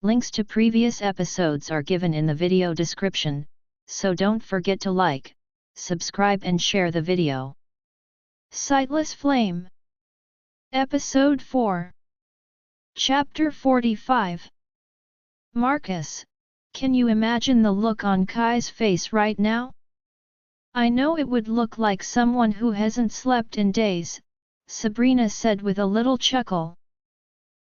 Links to previous episodes are given in the video description, so don't forget to like, subscribe and share the video. Sightless Flame. Episode 4. Chapter 45. Marcus, can you imagine the look on Kai's face right now? I know it would look like someone who hasn't slept in days, Sabrina said with a little chuckle.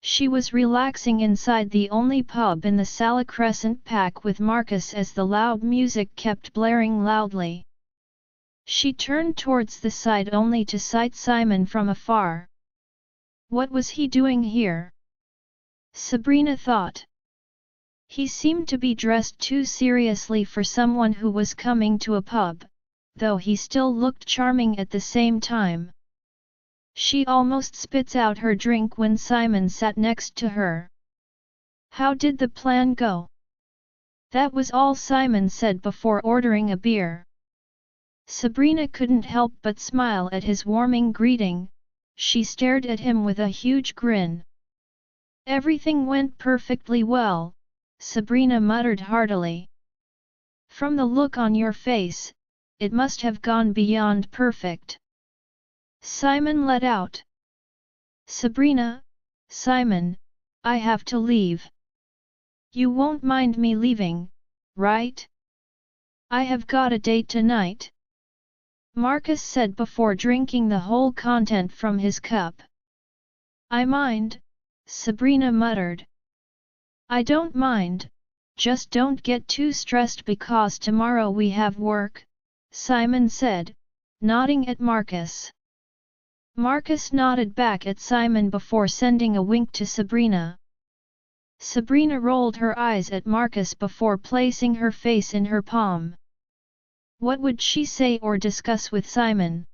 She was relaxing inside the only pub in the Sala Crescent Pack with Marcus as the loud music kept blaring loudly. She turned towards the side only to sight Simon from afar. What was he doing here? Sabrina thought. He seemed to be dressed too seriously for someone who was coming to a pub, though he still looked charming at the same time. She almost spits out her drink when Simon sat next to her. How did the plan go? That was all Simon said before ordering a beer. Sabrina couldn't help but smile at his warming greeting. She stared at him with a huge grin. Everything went perfectly well, Sabrina muttered heartily. From the look on your face, it must have gone beyond perfect. Simon let out. Sabrina, Simon, I have to leave. You won't mind me leaving, right? I have got a date tonight. Marcus said before drinking the whole content from his cup. I mind, Sabrina muttered. I don't mind, just don't get too stressed because tomorrow we have work, Simon said, nodding at Marcus. Marcus nodded back at Simon before sending a wink to Sabrina. Sabrina rolled her eyes at Marcus before placing her face in her palm. What would she say or discuss with Simon?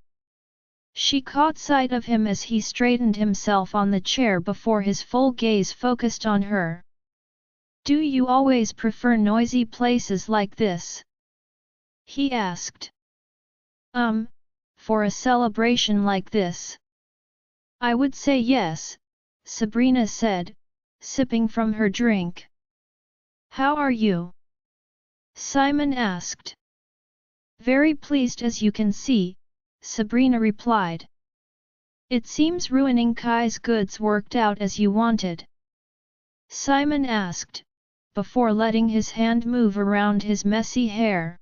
She caught sight of him as he straightened himself on the chair before his full gaze focused on her. Do you always prefer noisy places like this? He asked. For a celebration like this? I would say yes, Sabrina said, sipping from her drink. How are you? Simon asked. Very pleased as you can see, Sabrina replied. It seems ruining Kai's goods worked out as you wanted. Simon asked, before letting his hand move around his messy hair.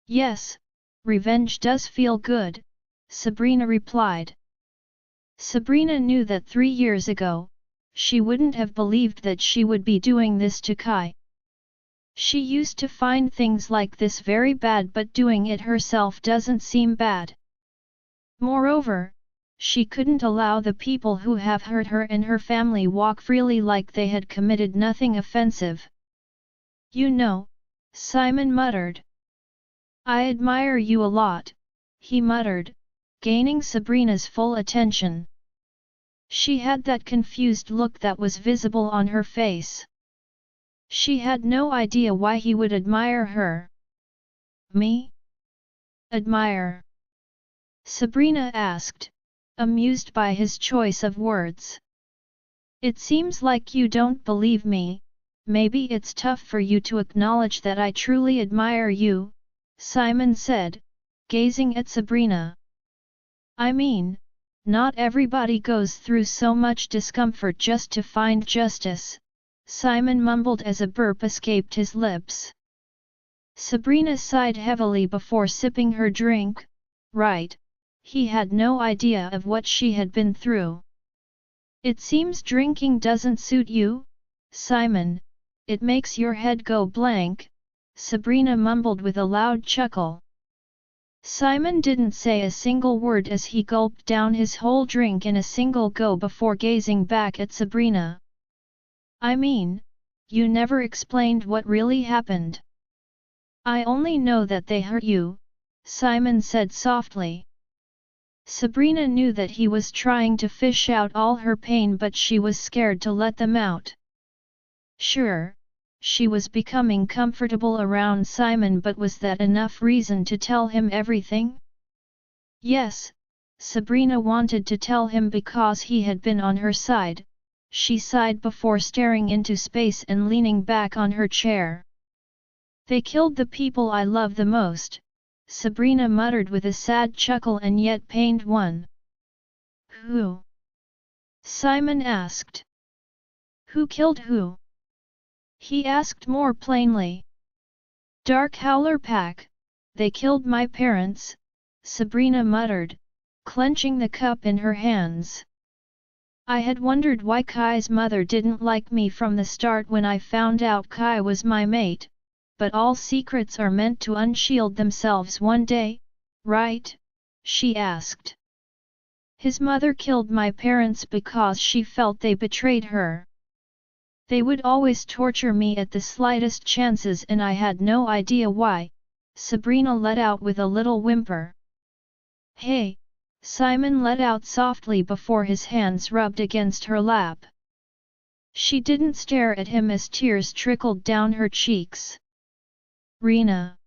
Yes, revenge does feel good, Sabrina replied. Sabrina knew that 3 years ago, she wouldn't have believed that she would be doing this to Kai. She used to find things like this very bad, but doing it herself doesn't seem bad. Moreover, she couldn't allow the people who have hurt her and her family walk freely like they had committed nothing offensive. You know, Simon muttered. I admire you a lot, he muttered, gaining Sabrina's full attention. She had that confused look that was visible on her face. She had no idea why he would admire her. Me? Admire? Sabrina asked, amused by his choice of words. It seems like you don't believe me. Maybe it's tough for you to acknowledge that I truly admire you, Simon said, gazing at Sabrina. I mean, not everybody goes through so much discomfort just to find justice, Simon mumbled as a burp escaped his lips. Sabrina sighed heavily before sipping her drink. Right, he had no idea of what she had been through. It seems drinking doesn't suit you, Simon, it makes your head go blank, Sabrina mumbled with a loud chuckle. Simon didn't say a single word as he gulped down his whole drink in a single go before gazing back at Sabrina. I mean, you never explained what really happened. I only know that they hurt you, Simon said softly. Sabrina knew that he was trying to fish out all her pain, but she was scared to let them out. Sure, she was becoming comfortable around Simon, but was that enough reason to tell him everything? Yes, Sabrina wanted to tell him because he had been on her side. she sighed before staring into space and leaning back on her chair. They killed the people I love the most, Sabrina muttered with a sad chuckle and yet pained one. Who? Simon asked. Who killed who? He asked more plainly. Dark Howler Pack, they killed my parents, Sabrina muttered, clenching the cup in her hands. I had wondered why Kai's mother didn't like me from the start when I found out Kai was my mate, but all secrets are meant to unshield themselves one day, right? She asked. His mother killed my parents because she felt they betrayed her. They would always torture me at the slightest chances and I had no idea why, Sabrina let out with a little whimper. Hey! Simon let out softly before his hands rubbed against her lap. She didn't stare at him as tears trickled down her cheeks. Rena!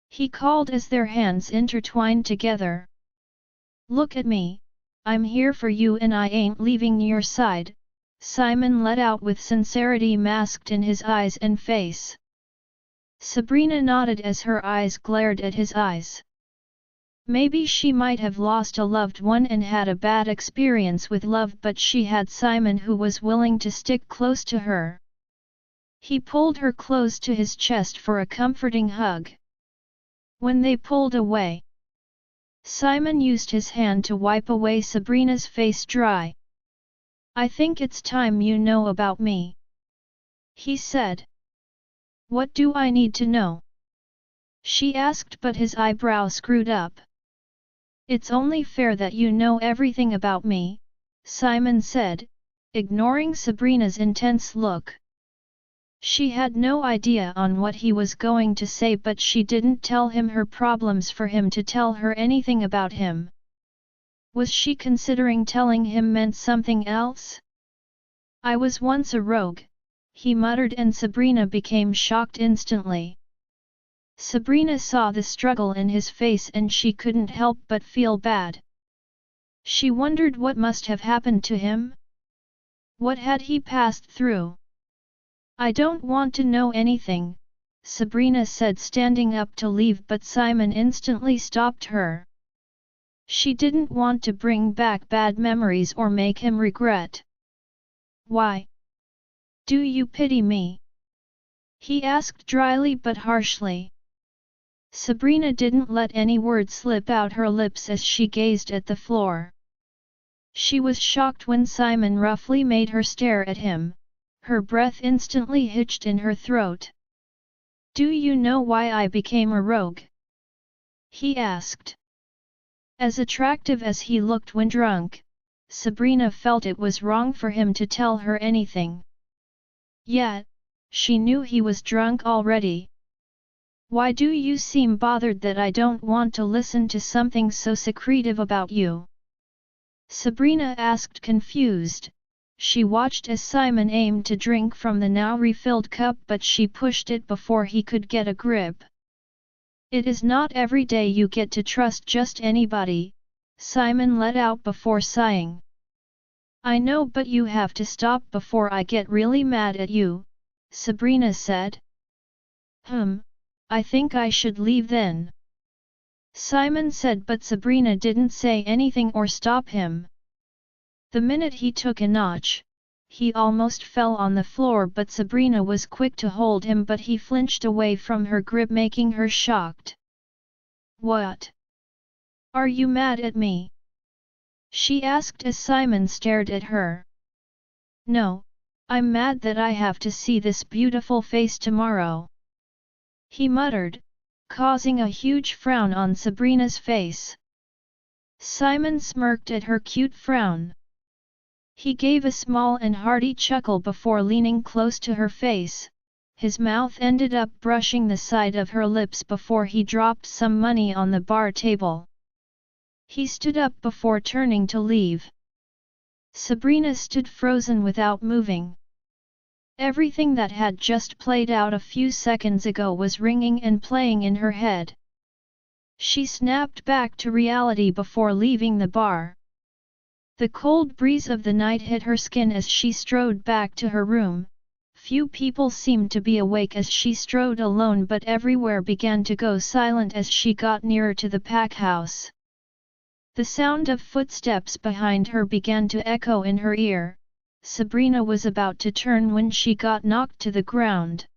He called as their hands intertwined together. Look at me, I'm here for you and I ain't leaving your side, Simon let out with sincerity masked in his eyes and face. Sabrina nodded as her eyes glared at his eyes. Maybe she might have lost a loved one and had a bad experience with love, but she had Simon who was willing to stick close to her. He pulled her close to his chest for a comforting hug. When they pulled away, Simon used his hand to wipe away Sabrina's face dry. I think it's time you know about me, he said. What do I need to know? She asked, but his eyebrow screwed up. It's only fair that you know everything about me, Simon said, ignoring Sabrina's intense look. She had no idea on what he was going to say, but she didn't tell him her problems for him to tell her anything about him. Was she considering telling him meant something else? I was once a rogue, he muttered, and Sabrina became shocked instantly. Sabrina saw the struggle in his face and she couldn't help but feel bad. She wondered what must have happened to him. What had he passed through? I don't want to know anything, Sabrina said, standing up to leave, but Simon instantly stopped her. She didn't want to bring back bad memories or make him regret. Why? Do you pity me? He asked dryly but harshly. Sabrina didn't let any word slip out her lips as she gazed at the floor. She was shocked when Simon roughly made her stare at him, her breath instantly hitched in her throat. Do you know why I became a rogue? He asked. As attractive as he looked when drunk, Sabrina felt it was wrong for him to tell her anything. Yet, she knew he was drunk already. Why do you seem bothered that I don't want to listen to something so secretive about you? Sabrina asked, confused. She watched as Simon aimed to drink from the now refilled cup, but she pushed it before he could get a grip. It is not every day you get to trust just anybody, Simon let out before sighing. I know, but you have to stop before I get really mad at you, Sabrina said. I think I should leave then, Simon said, but Sabrina didn't say anything or stop him. The minute he took a notch, he almost fell on the floor, but Sabrina was quick to hold him, but he flinched away from her grip, making her shocked. What? Are you mad at me? She asked as Simon stared at her. No, I'm mad that I have to see this beautiful face tomorrow, he muttered, causing a huge frown on Sabrina's face. Simon smirked at her cute frown. He gave a small and hearty chuckle before leaning close to her face. His mouth ended up brushing the side of her lips before he dropped some money on the bar table. He stood up before turning to leave. Sabrina stood frozen without moving. Everything that had just played out a few seconds ago was ringing and playing in her head. She snapped back to reality before leaving the bar. The cold breeze of the night hit her skin as she strode back to her room. Few people seemed to be awake as she strode alone, but everywhere began to go silent as she got nearer to the pack house. The sound of footsteps behind her began to echo in her ear. Sabrina was about to turn when she got knocked to the ground.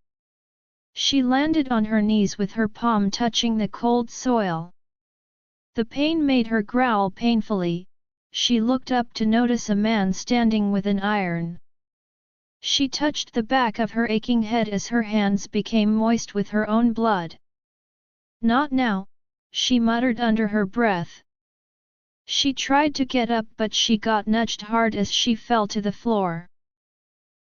She landed on her knees with her palm touching the cold soil. The pain made her growl painfully. She looked up to notice a man standing with an iron. She touched the back of her aching head as her hands became moist with her own blood. "Not now," she muttered under her breath. She tried to get up but she got nudged hard as she fell to the floor.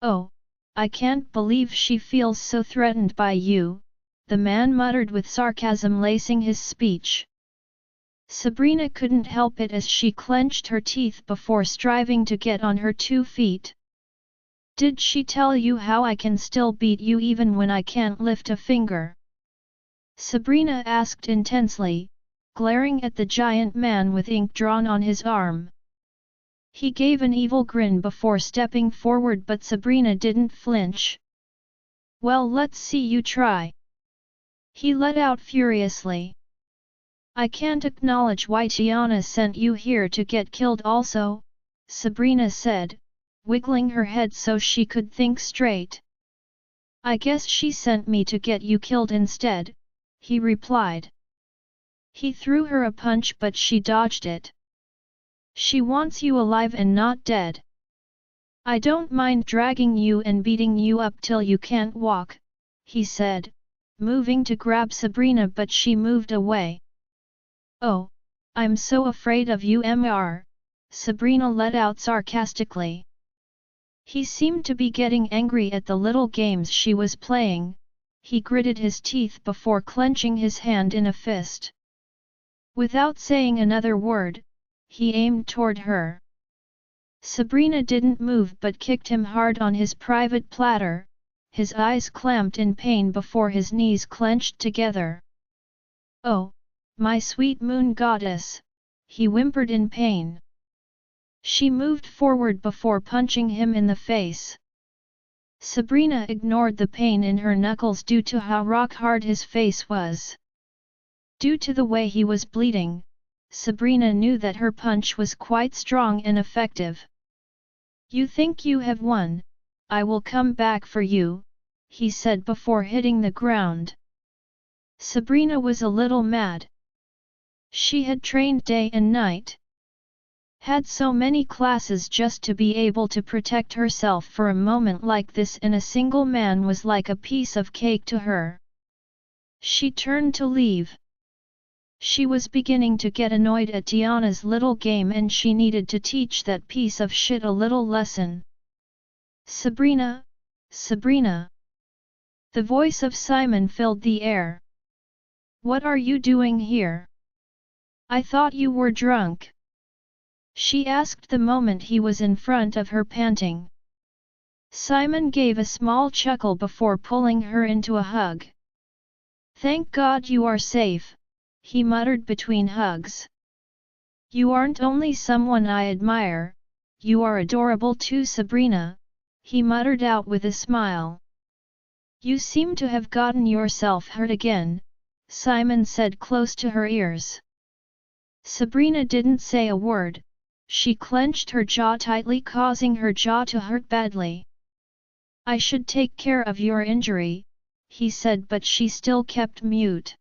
"Oh, I can't believe she feels so threatened by you," the man muttered with sarcasm lacing his speech. Sabrina couldn't help it as she clenched her teeth before striving to get on her 2 feet. "Did she tell you how I can still beat you even when I can't lift a finger?" Sabrina asked intensely, glaring at the giant man with ink drawn on his arm. He gave an evil grin before stepping forward, but Sabrina didn't flinch. "Well, let's see you try," he let out furiously. "I can't acknowledge why Tiana sent you here to get killed also," Sabrina said, wiggling her head so she could think straight. "I guess she sent me to get you killed instead," he replied. He threw her a punch but she dodged it. "She wants you alive and not dead. I don't mind dragging you and beating you up till you can't walk," he said, moving to grab Sabrina, but she moved away. "Oh, I'm so afraid of you, Sabrina let out sarcastically. He seemed to be getting angry at the little games she was playing. He gritted his teeth before clenching his hand in a fist. Without saying another word, he aimed toward her. Sabrina didn't move but kicked him hard on his private platter, his eyes clamped in pain before his knees clenched together. "Oh, my sweet moon goddess," he whimpered in pain. She moved forward before punching him in the face. Sabrina ignored the pain in her knuckles due to how rock-hard his face was. Due to the way he was bleeding, Sabrina knew that her punch was quite strong and effective. "You think you have won? I will come back for you," he said before hitting the ground. Sabrina was a little mad. She had trained day and night. Had so many classes just to be able to protect herself for a moment like this, and a single man was like a piece of cake to her. She turned to leave. She was beginning to get annoyed at Tiana's little game and she needed to teach that piece of shit a little lesson. "Sabrina, Sabrina." The voice of Simon filled the air. "What are you doing here? I thought you were drunk," she asked the moment he was in front of her panting. Simon gave a small chuckle before pulling her into a hug. "Thank God you are safe," he muttered between hugs. "You aren't only someone I admire, you are adorable too, Sabrina," he muttered out with a smile. "You seem to have gotten yourself hurt again," Simon said close to her ears. Sabrina didn't say a word. She clenched her jaw tightly, causing her jaw to hurt badly. "I should take care of your injury," he said, but she still kept mute.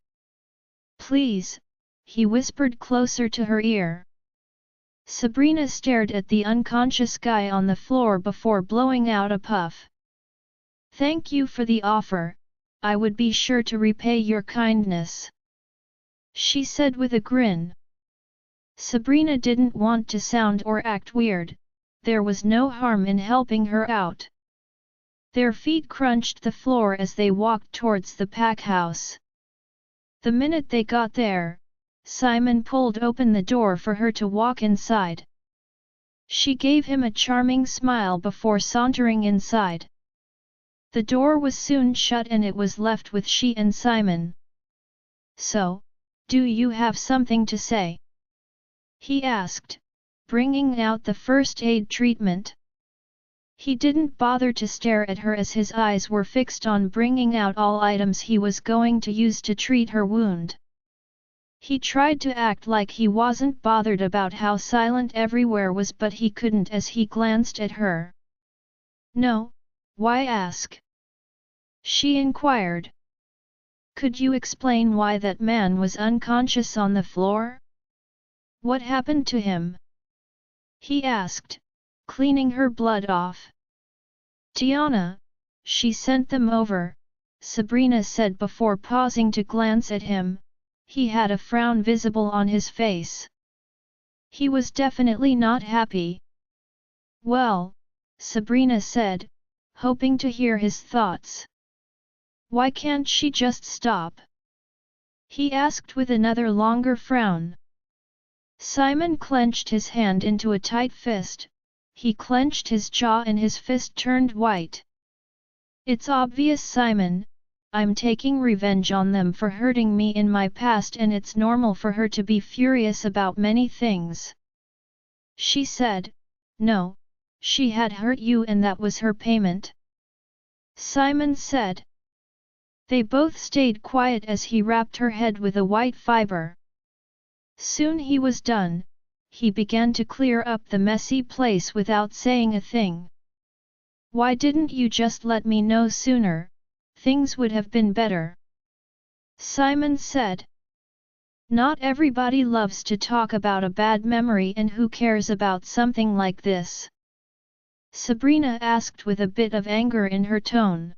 "Please," he whispered closer to her ear. Sabrina stared at the unconscious guy on the floor before blowing out a puff. "Thank you for the offer, I would be sure to repay your kindness," she said with a grin. Sabrina didn't want to sound or act weird, there was no harm in helping her out. Their feet crunched the floor as they walked towards the pack house. The minute they got there, Simon pulled open the door for her to walk inside. She gave him a charming smile before sauntering inside. The door was soon shut and it was left with she and Simon. "So, do you have something to say?" he asked, bringing out the first aid treatment. He didn't bother to stare at her as his eyes were fixed on bringing out all items he was going to use to treat her wound. He tried to act like he wasn't bothered about how silent everywhere was, but he couldn't as he glanced at her. "No, why ask?" she inquired. "Could you explain why that man was unconscious on the floor? What happened to him?" he asked, cleaning her blood off. "Tiana, she sent them over," Sabrina said before pausing to glance at him. He had a frown visible on his face. He was definitely not happy. "Well," Sabrina said, hoping to hear his thoughts. "Why can't she just stop?" he asked with another longer frown. Simon clenched his hand into a tight fist. He clenched his jaw and his fist turned white. "It's obvious, Simon, I'm taking revenge on them for hurting me in my past, and it's normal for her to be furious about many things," she said. "No, she had hurt you and that was her payment," Simon said. They both stayed quiet as he wrapped her head with a white fiber. Soon he was done. He began to clear up the messy place without saying a thing. "Why didn't you just let me know sooner? Things would have been better," Simon said. "Not everybody loves to talk about a bad memory, and who cares about something like this?" Sabrina asked with a bit of anger in her tone.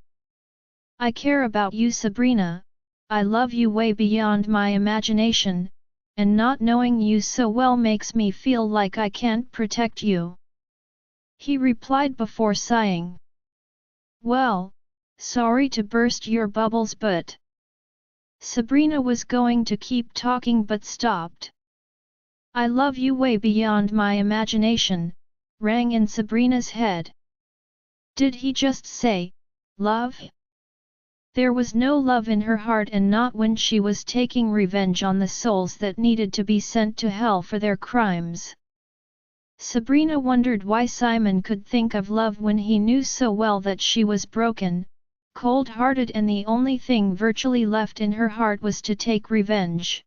"I care about you, Sabrina. I love you way beyond my imagination, and not knowing you so well makes me feel like I can't protect you," he replied before sighing. "Well, sorry to burst your bubbles, but…" Sabrina was going to keep talking but stopped. "I love you way beyond my imagination," rang in Sabrina's head. Did he just say, love? There was no love in her heart, and not when she was taking revenge on the souls that needed to be sent to hell for their crimes. Sabrina wondered why Simon could think of love when he knew so well that she was broken, cold-hearted, and the only thing virtually left in her heart was to take revenge.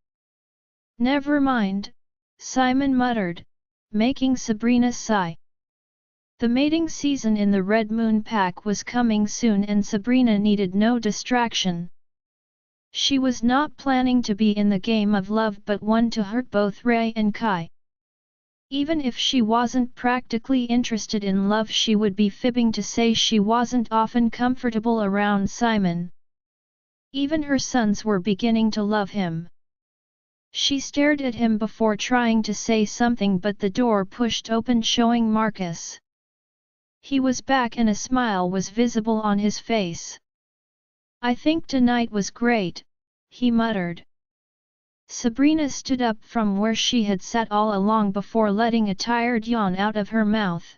"Never mind," Simon muttered, making Sabrina sigh. The mating season in the Red Moon Pack was coming soon, and Sabrina needed no distraction. She was not planning to be in the game of love, but one to hurt both Ray and Kai. Even if she wasn't practically interested in love, she would be fibbing to say she wasn't often comfortable around Simon. Even her sons were beginning to love him. She stared at him before trying to say something, but the door pushed open, showing Marcus. He was back and a smile was visible on his face. "I think tonight was great," he muttered. Sabrina stood up from where she had sat all along before letting a tired yawn out of her mouth.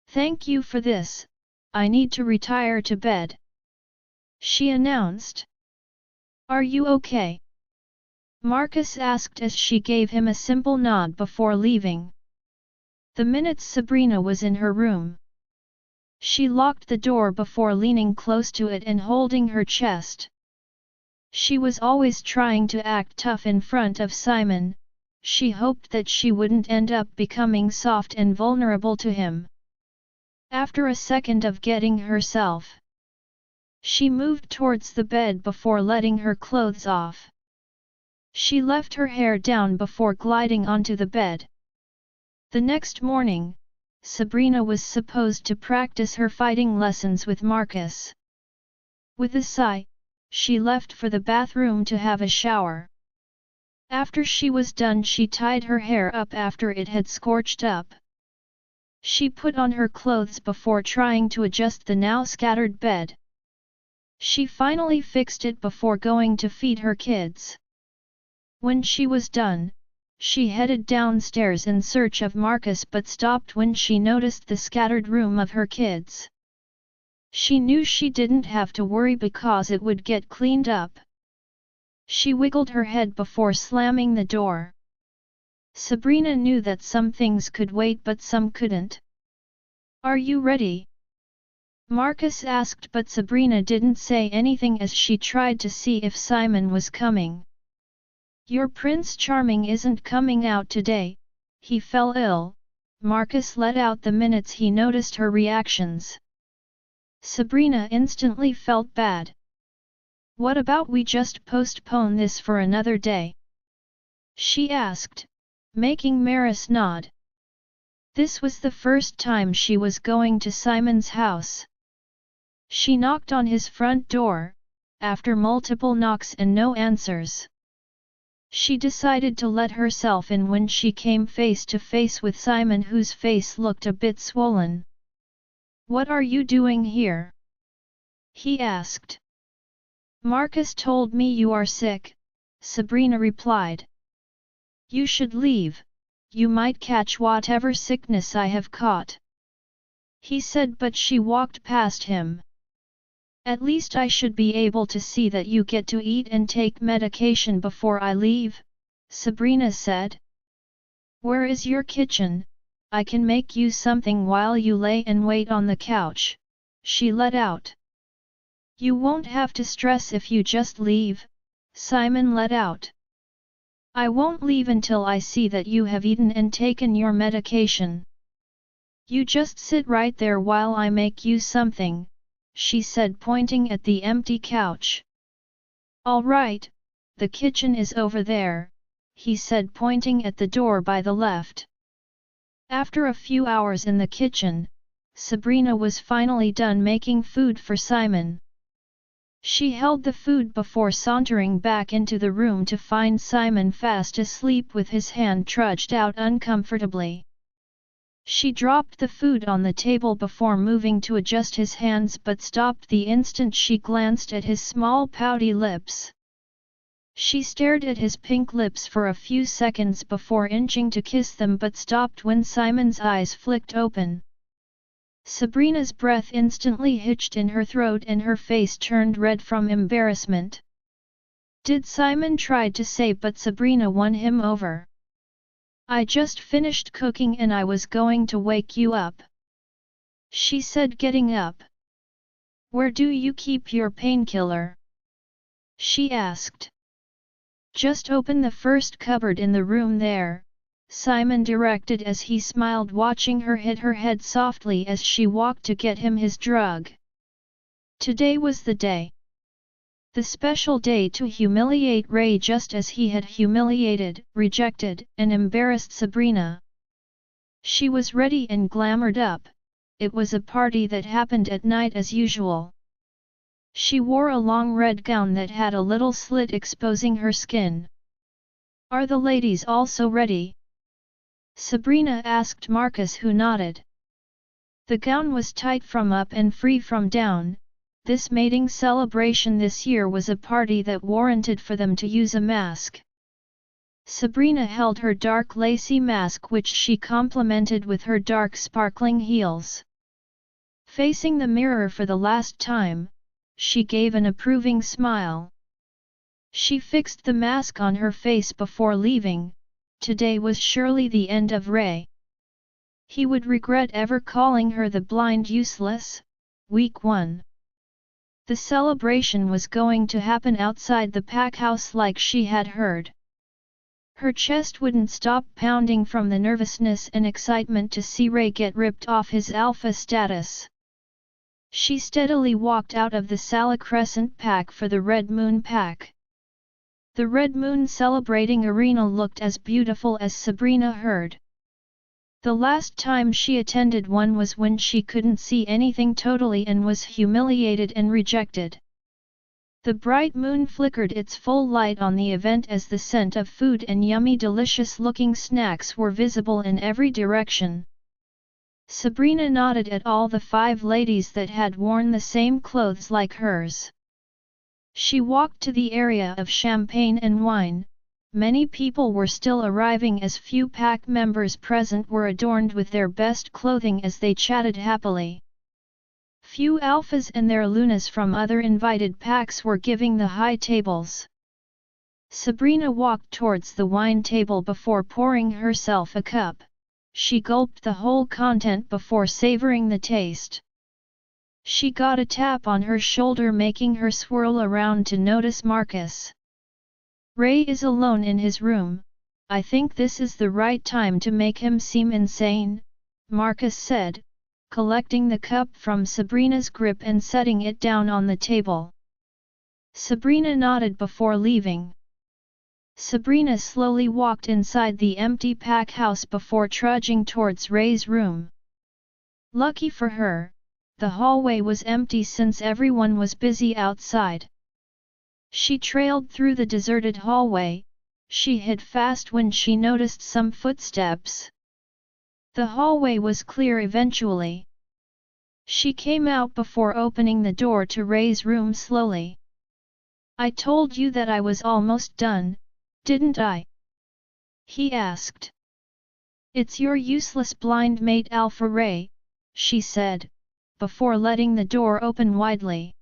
"Thank you for this, I need to retire to bed," she announced. "Are you okay?" Marcus asked as she gave him a simple nod before leaving. The minute Sabrina was in her room, she locked the door before leaning close to it and holding her chest. She was always trying to act tough in front of Simon. She hoped that she wouldn't end up becoming soft and vulnerable to him. After a second of getting herself, she moved towards the bed before letting her clothes off. She left her hair down before gliding onto the bed. The next morning, Sabrina was supposed to practice her fighting lessons with Marcus. With a sigh, she left for the bathroom to have a shower. After she was done, she tied her hair up after it had scorched up. She put on her clothes before trying to adjust the now scattered bed. She finally fixed it before going to feed her kids. When she was done, she headed downstairs in search of Marcus, but stopped when she noticed the scattered room of her kids. She knew she didn't have to worry because it would get cleaned up. She wiggled her head before slamming the door. Sabrina knew that some things could wait but some couldn't. Are you ready? Marcus asked, but Sabrina didn't say anything as she tried to see if Simon was coming. Your Prince Charming isn't coming out today, he fell ill, Marcus let out the minutes he noticed her reactions. Sabrina instantly felt bad. What about we just postpone this for another day? She asked, making Maris nod. This was the first time she was going to Simon's house. She knocked on his front door, after multiple knocks and no answers. She decided to let herself in when she came face to face with Simon, whose face looked a bit swollen. What are you doing here? He asked. Marcus told me you are sick, Sabrina replied. You should leave, you might catch whatever sickness I have caught. He said, but she walked past him. At least I should be able to see that you get to eat and take medication before I leave, Sabrina said. Where is your kitchen? I can make you something while you lay and wait on the couch, she let out. You won't have to stress if you just leave, Simon let out. I won't leave until I see that you have eaten and taken your medication. You just sit right there while I make you something, she said, pointing at the empty couch. All right, the kitchen is over there, he said, pointing at the door by the left. After a few hours in the kitchen, Sabrina was finally done making food for Simon. She held the food before sauntering back into the room to find Simon fast asleep with his hand trudged out uncomfortably. She dropped the food on the table before moving to adjust his hands, but stopped the instant she glanced at his small pouty lips. She stared at his pink lips for a few seconds before inching to kiss them, but stopped when Simon's eyes flicked open. Sabrina's breath instantly hitched in her throat and her face turned red from embarrassment. Did Simon try to say, but Sabrina won him over. I just finished cooking and I was going to wake you up, she said, getting up. Where do you keep your painkiller? She asked. Just open the first cupboard in the room there, Simon directed as he smiled, watching her hit her head softly as she walked to get him his drug. Today was the day. The special day to humiliate Ray, just as he had humiliated, rejected, and embarrassed Sabrina. She was ready and glamoured up. It was a party that happened at night as usual. She wore a long red gown that had a little slit exposing her skin. Are the ladies also ready? Sabrina asked Marcus, who nodded. The gown was tight from up and free from down. This mating celebration this year was a party that warranted for them to use a mask. Sabrina held her dark lacy mask, which she complemented with her dark sparkling heels. Facing the mirror for the last time, she gave an approving smile. She fixed the mask on her face before leaving. Today was surely the end of Ray. He would regret ever calling her the blind useless. Week 1. The celebration was going to happen outside the pack house like she had heard. Her chest wouldn't stop pounding from the nervousness and excitement to see Ray get ripped off his alpha status. She steadily walked out of the Sala Crescent pack for the Red Moon pack. The Red Moon celebrating arena looked as beautiful as Sabrina heard. The last time she attended one was when she couldn't see anything totally and was humiliated and rejected. The bright moon flickered its full light on the event as the scent of food and yummy delicious-looking snacks were visible in every direction. Sabrina nodded at all the 5 ladies that had worn the same clothes like hers. She walked to the area of champagne and wine. Many people were still arriving as few pack members present were adorned with their best clothing as they chatted happily. Few alphas and their lunas from other invited packs were giving the high tables. Sabrina walked towards the wine table before pouring herself a cup. She gulped the whole content before savoring the taste. She got a tap on her shoulder, making her swirl around to notice Marcus. Ray is alone in his room. I think this is the right time to make him seem insane, Marcus said, collecting the cup from Sabrina's grip and setting it down on the table. Sabrina nodded before leaving. Sabrina slowly walked inside the empty pack house before trudging towards Ray's room. Lucky for her, the hallway was empty since everyone was busy outside. She trailed through the deserted hallway. She hid fast when she noticed some footsteps. The hallway was clear eventually. She came out before opening the door to Ray's room slowly. "I told you that I was almost done, didn't I?" he asked. "It's your useless blind mate Alpha Ray," she said, before letting the door open widely.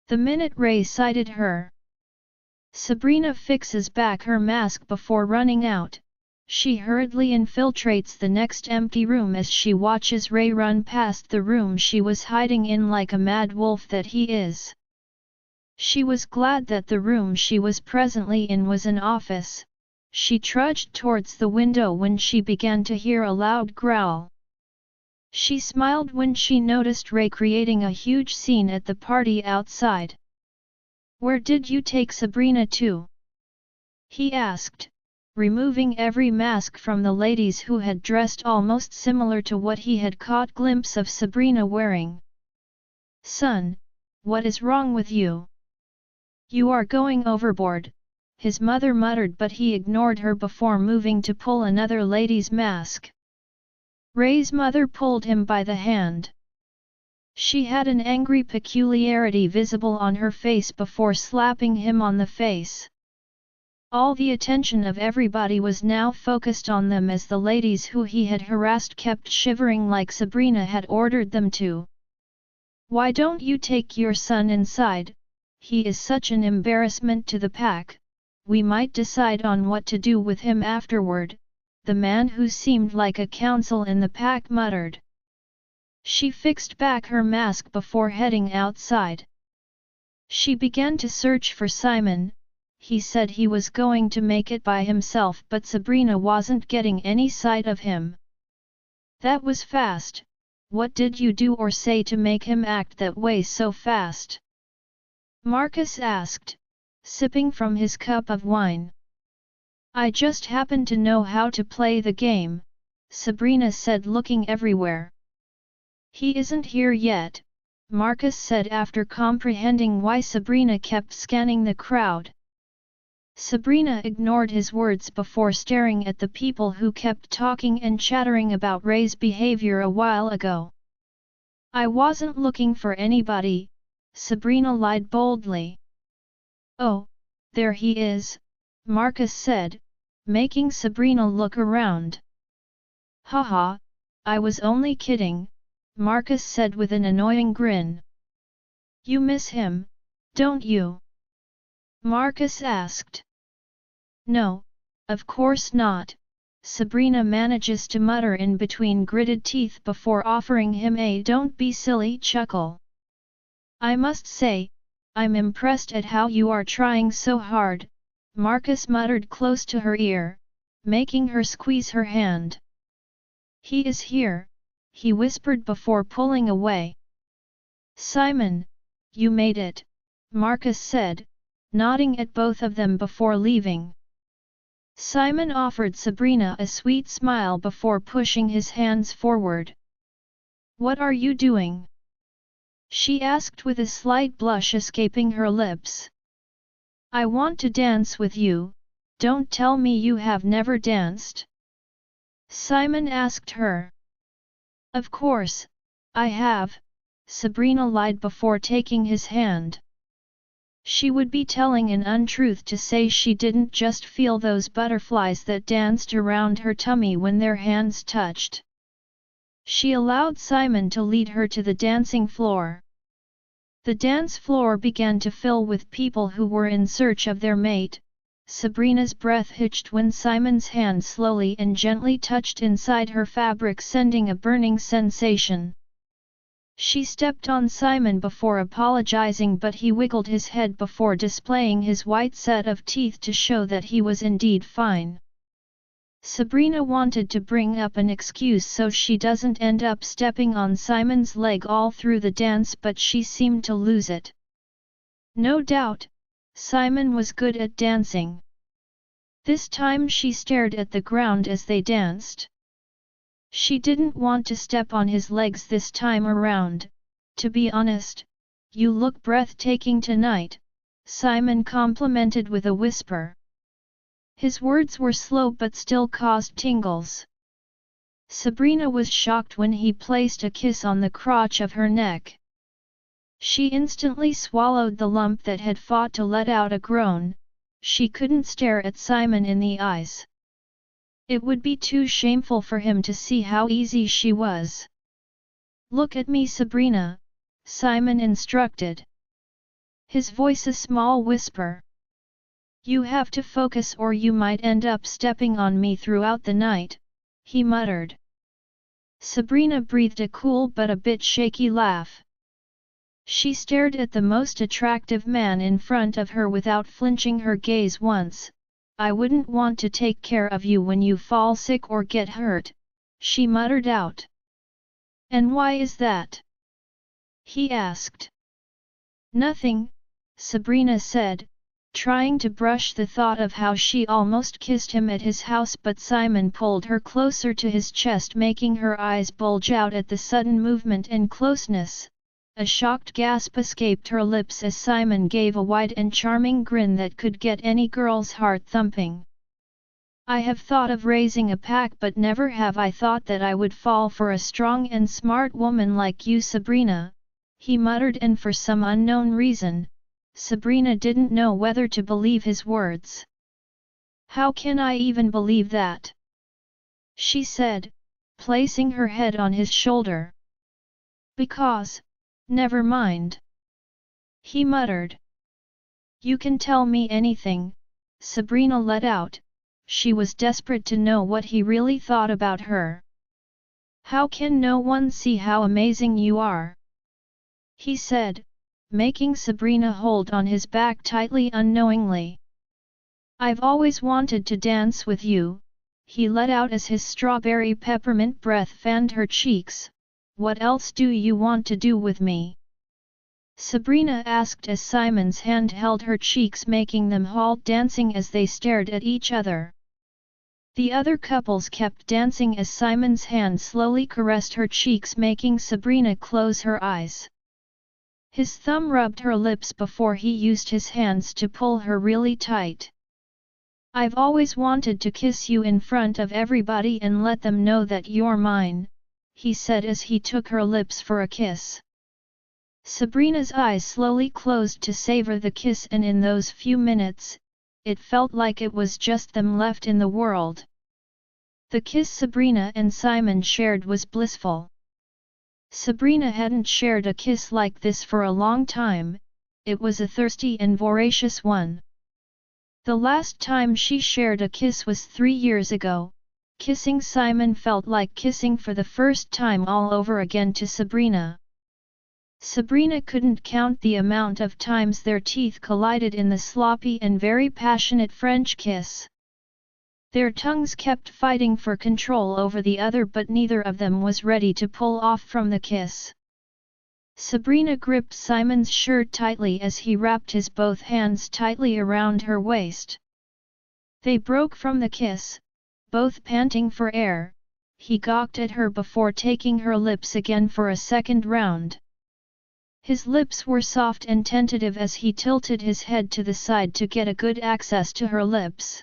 The minute Ray sighted her, Sabrina fixes back her mask before running out. She hurriedly infiltrates the next empty room as she watches Ray run past the room she was hiding in like a mad wolf that he is. She was glad that the room she was presently in was an office. She trudged towards the window when she began to hear a loud growl. She smiled when she noticed Ray creating a huge scene at the party outside. "Where did you take Sabrina to?" he asked, removing every mask from the ladies who had dressed almost similar to what he had caught glimpse of Sabrina wearing. "Son, what is wrong with you? You are going overboard," his mother muttered, but he ignored her before moving to pull another lady's mask. Ray's mother pulled him by the hand. She had an angry peculiarity visible on her face before slapping him on the face. All the attention of everybody was now focused on them as the ladies who he had harassed kept shivering like Sabrina had ordered them to. "Why don't you take your son inside? He is such an embarrassment to the pack. We might decide on what to do with him afterward," the man who seemed like a counsel in the pack muttered. She fixed back her mask before heading outside. She began to search for Simon. He said he was going to make it by himself, but Sabrina wasn't getting any sight of him. "That was fast. What did you do or say to make him act that way so fast?" Marcus asked, sipping from his cup of wine. "I just happen to know how to play the game," Sabrina said, looking everywhere. "He isn't here yet," Marcus said after comprehending why Sabrina kept scanning the crowd. Sabrina ignored his words before staring at the people who kept talking and chattering about Ray's behavior a while ago. "I wasn't looking for anybody," Sabrina lied boldly. "Oh, there he is," Marcus said, making Sabrina look around. "Haha, I was only kidding," Marcus said with an annoying grin. "You miss him, don't you?" Marcus asked. "No, of course not," Sabrina manages to mutter in between gritted teeth before offering him a "don't be silly" chuckle. "I must say, I'm impressed at how you are trying so hard," Marcus muttered close to her ear, making her squeeze her hand. "He is here," he whispered before pulling away. "Simon, you made it," Marcus said, nodding at both of them before leaving. Simon offered Sabrina a sweet smile before pushing his hands forward. "What are you doing?" she asked with a slight blush escaping her lips. "I want to dance with you, don't tell me you have never danced?" Simon asked her. "Of course, I have," Sabrina lied before taking his hand. She would be telling an untruth to say she didn't just feel those butterflies that danced around her tummy when their hands touched. She allowed Simon to lead her to the dancing floor. The dance floor began to fill with people who were in search of their mate. Sabrina's breath hitched when Simon's hand slowly and gently touched inside her fabric, sending a burning sensation. She stepped on Simon before apologizing, but he wiggled his head before displaying his white set of teeth to show that he was indeed fine. Sabrina wanted to bring up an excuse so she doesn't end up stepping on Simon's leg all through the dance, but she seemed to lose it. No doubt, Simon was good at dancing. This time she stared at the ground as they danced. She didn't want to step on his legs this time around. To be honest, you look breathtaking tonight, Simon complimented with a whisper. His words were slow but still caused tingles. Sabrina was shocked when he placed a kiss on the crotch of her neck. She instantly swallowed the lump that had fought to let out a groan. She couldn't stare at Simon in the eyes. It would be too shameful for him to see how easy she was. "Look at me, Sabrina," Simon instructed. His voice a small whisper. "You have to focus or you might end up stepping on me throughout the night," he muttered. Sabrina breathed a cool but a bit shaky laugh. She stared at the most attractive man in front of her without flinching her gaze once. "I wouldn't want to take care of you when you fall sick or get hurt," she muttered out. "And why is that?" he asked. "Nothing," Sabrina said, trying to brush the thought of how she almost kissed him at his house, but Simon pulled her closer to his chest, making her eyes bulge out at the sudden movement and closeness. A shocked gasp escaped her lips as Simon gave a wide and charming grin that could get any girl's heart thumping. "I have thought of raising a pack, but never have I thought that I would fall for a strong and smart woman like you, Sabrina," he muttered, and for some unknown reason, Sabrina didn't know whether to believe his words. "How can I even believe that?" she said, placing her head on his shoulder. "Because, never mind," he muttered. "You can tell me anything," Sabrina let out. She was desperate to know what he really thought about her. "How can no one see how amazing you are?" he said, making Sabrina hold on his back tightly unknowingly. "I've always wanted to dance with you," he let out as his strawberry peppermint breath fanned her cheeks. "What else do you want to do with me?" Sabrina asked as Simon's hand held her cheeks, making them halt, dancing as they stared at each other. The other couples kept dancing as Simon's hand slowly caressed her cheeks, making Sabrina close her eyes. His thumb rubbed her lips before he used his hands to pull her really tight. "I've always wanted to kiss you in front of everybody and let them know that you're mine," he said as he took her lips for a kiss. Sabrina's eyes slowly closed to savor the kiss, and in those few minutes, it felt like it was just them left in the world. The kiss Sabrina and Simon shared was blissful. Sabrina hadn't shared a kiss like this for a long time. It was a thirsty and voracious one. The last time she shared a kiss was 3 years ago. Kissing Simon felt like kissing for the first time all over again to Sabrina. Sabrina couldn't count the amount of times their teeth collided in the sloppy and very passionate French kiss. Their tongues kept fighting for control over the other, but neither of them was ready to pull off from the kiss. Sabrina gripped Simon's shirt tightly as he wrapped his both hands tightly around her waist. They broke from the kiss, both panting for air. He gawked at her before taking her lips again for a second round. His lips were soft and tentative as he tilted his head to the side to get a good access to her lips.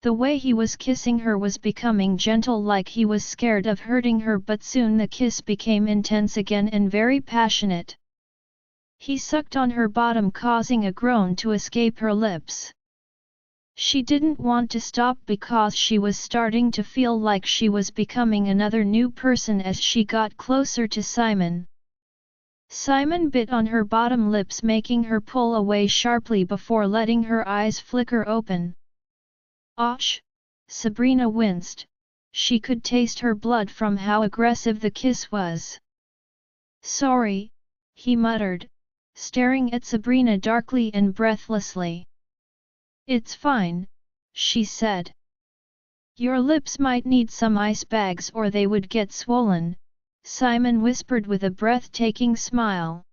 The way he was kissing her was becoming gentle, like he was scared of hurting her, but soon the kiss became intense again and very passionate. He sucked on her bottom, causing a groan to escape her lips. She didn't want to stop because she was starting to feel like she was becoming another new person as she got closer to Simon. Simon bit on her bottom lips, making her pull away sharply before letting her eyes flicker open. "Ouch!" Sabrina winced. She could taste her blood from how aggressive the kiss was. "Sorry," he muttered, staring at Sabrina darkly and breathlessly. "It's fine," she said. "Your lips might need some ice bags or they would get swollen," Simon whispered with a breathtaking smile.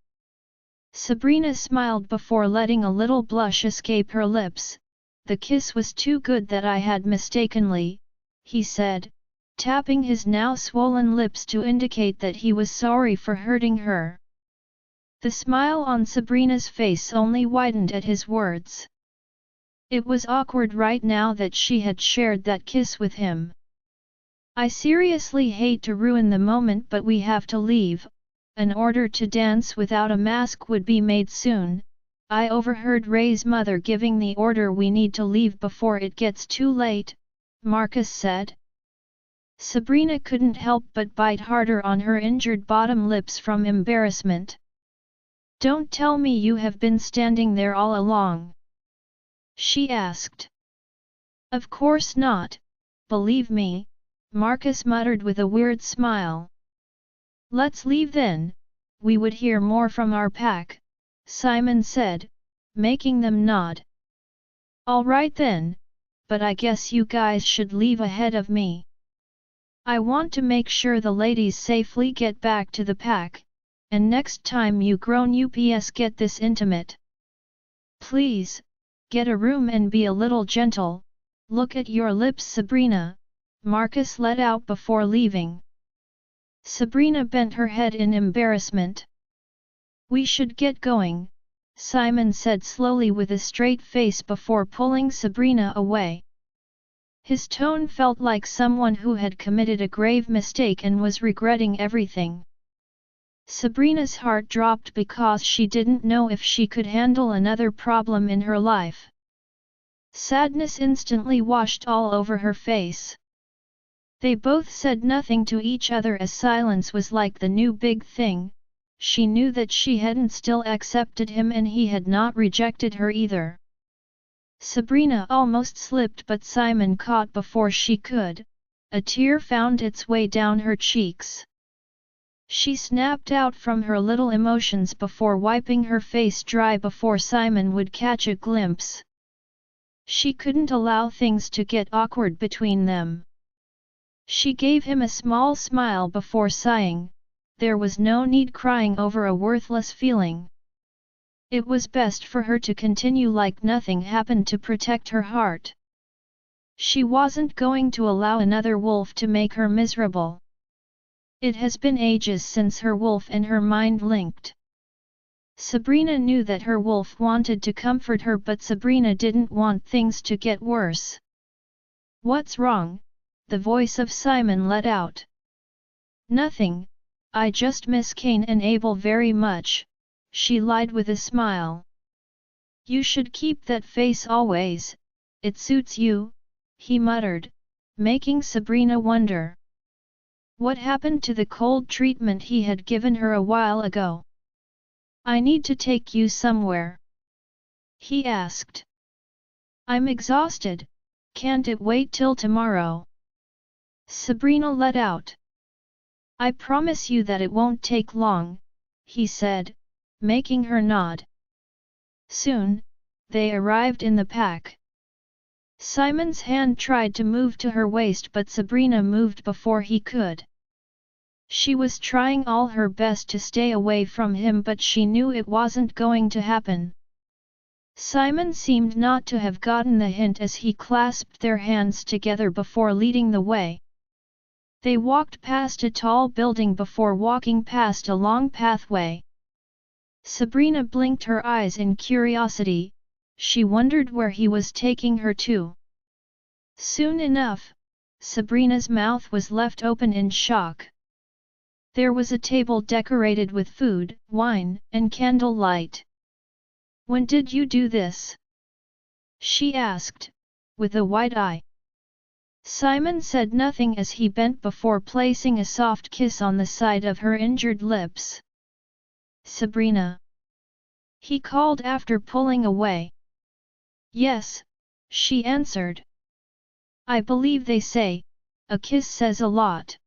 Sabrina smiled before letting a little blush escape her lips. "The kiss was too good that I had mistakenly," he said, tapping his now swollen lips to indicate that he was sorry for hurting her. The smile on Sabrina's face only widened at his words. It was awkward right now that she had shared that kiss with him. "I seriously hate to ruin the moment, but we have to leave. An order to dance without a mask would be made soon. I overheard Ray's mother giving the order we need to leave before it gets too late," Marcus said. Sabrina couldn't help but bite harder on her injured bottom lips from embarrassment. "Don't tell me you have been standing there all along?" she asked. "Of course not, believe me," Marcus muttered with a weird smile. "Let's leave then, we would hear more from our pack," Simon said, making them nod. "All right then, but I guess you guys should leave ahead of me. I want to make sure the ladies safely get back to the pack, and next time you grown ups get this intimate. Please, get a room and be a little gentle, look at your lips, Sabrina," Marcus let out before leaving. Sabrina bent her head in embarrassment. "We should get going," Simon said slowly with a straight face before pulling Sabrina away. His tone felt like someone who had committed a grave mistake and was regretting everything. Sabrina's heart dropped because she didn't know if she could handle another problem in her life. Sadness instantly washed all over her face. They both said nothing to each other as silence was like the new big thing. She knew that she hadn't still accepted him and he had not rejected her either. Sabrina almost slipped, but Simon caught before she could. A tear found its way down her cheeks. She snapped out from her little emotions before wiping her face dry before Simon would catch a glimpse. She couldn't allow things to get awkward between them. She gave him a small smile before sighing. There was no need crying over a worthless feeling. It was best for her to continue like nothing happened to protect her heart. She wasn't going to allow another wolf to make her miserable. It has been ages since her wolf and her mind linked. Sabrina knew that her wolf wanted to comfort her, but Sabrina didn't want things to get worse. "What's wrong?" the voice of Simon let out. "Nothing, I just miss Cain and Abel very much," she lied with a smile. "You should keep that face always, it suits you," he muttered, making Sabrina wonder. What happened to the cold treatment he had given her a while ago? "I need to take you somewhere," he asked. "I'm exhausted, can't it wait till tomorrow?" Sabrina let out. "I promise you that it won't take long," he said, making her nod. Soon, they arrived in the pack. Simon's hand tried to move to her waist, but Sabrina moved before he could. She was trying all her best to stay away from him, but she knew it wasn't going to happen. Simon seemed not to have gotten the hint as he clasped their hands together before leading the way. They walked past a tall building before walking past a long pathway. Sabrina blinked her eyes in curiosity. She wondered where he was taking her to. Soon enough, Sabrina's mouth was left open in shock. There was a table decorated with food, wine, and candlelight. "When did you do this?" she asked, with a wide eye. Simon said nothing as he bent before placing a soft kiss on the side of her injured lips. Sabrina?" he called after pulling away. "Yes," she answered. "I believe they say, a kiss says a lot."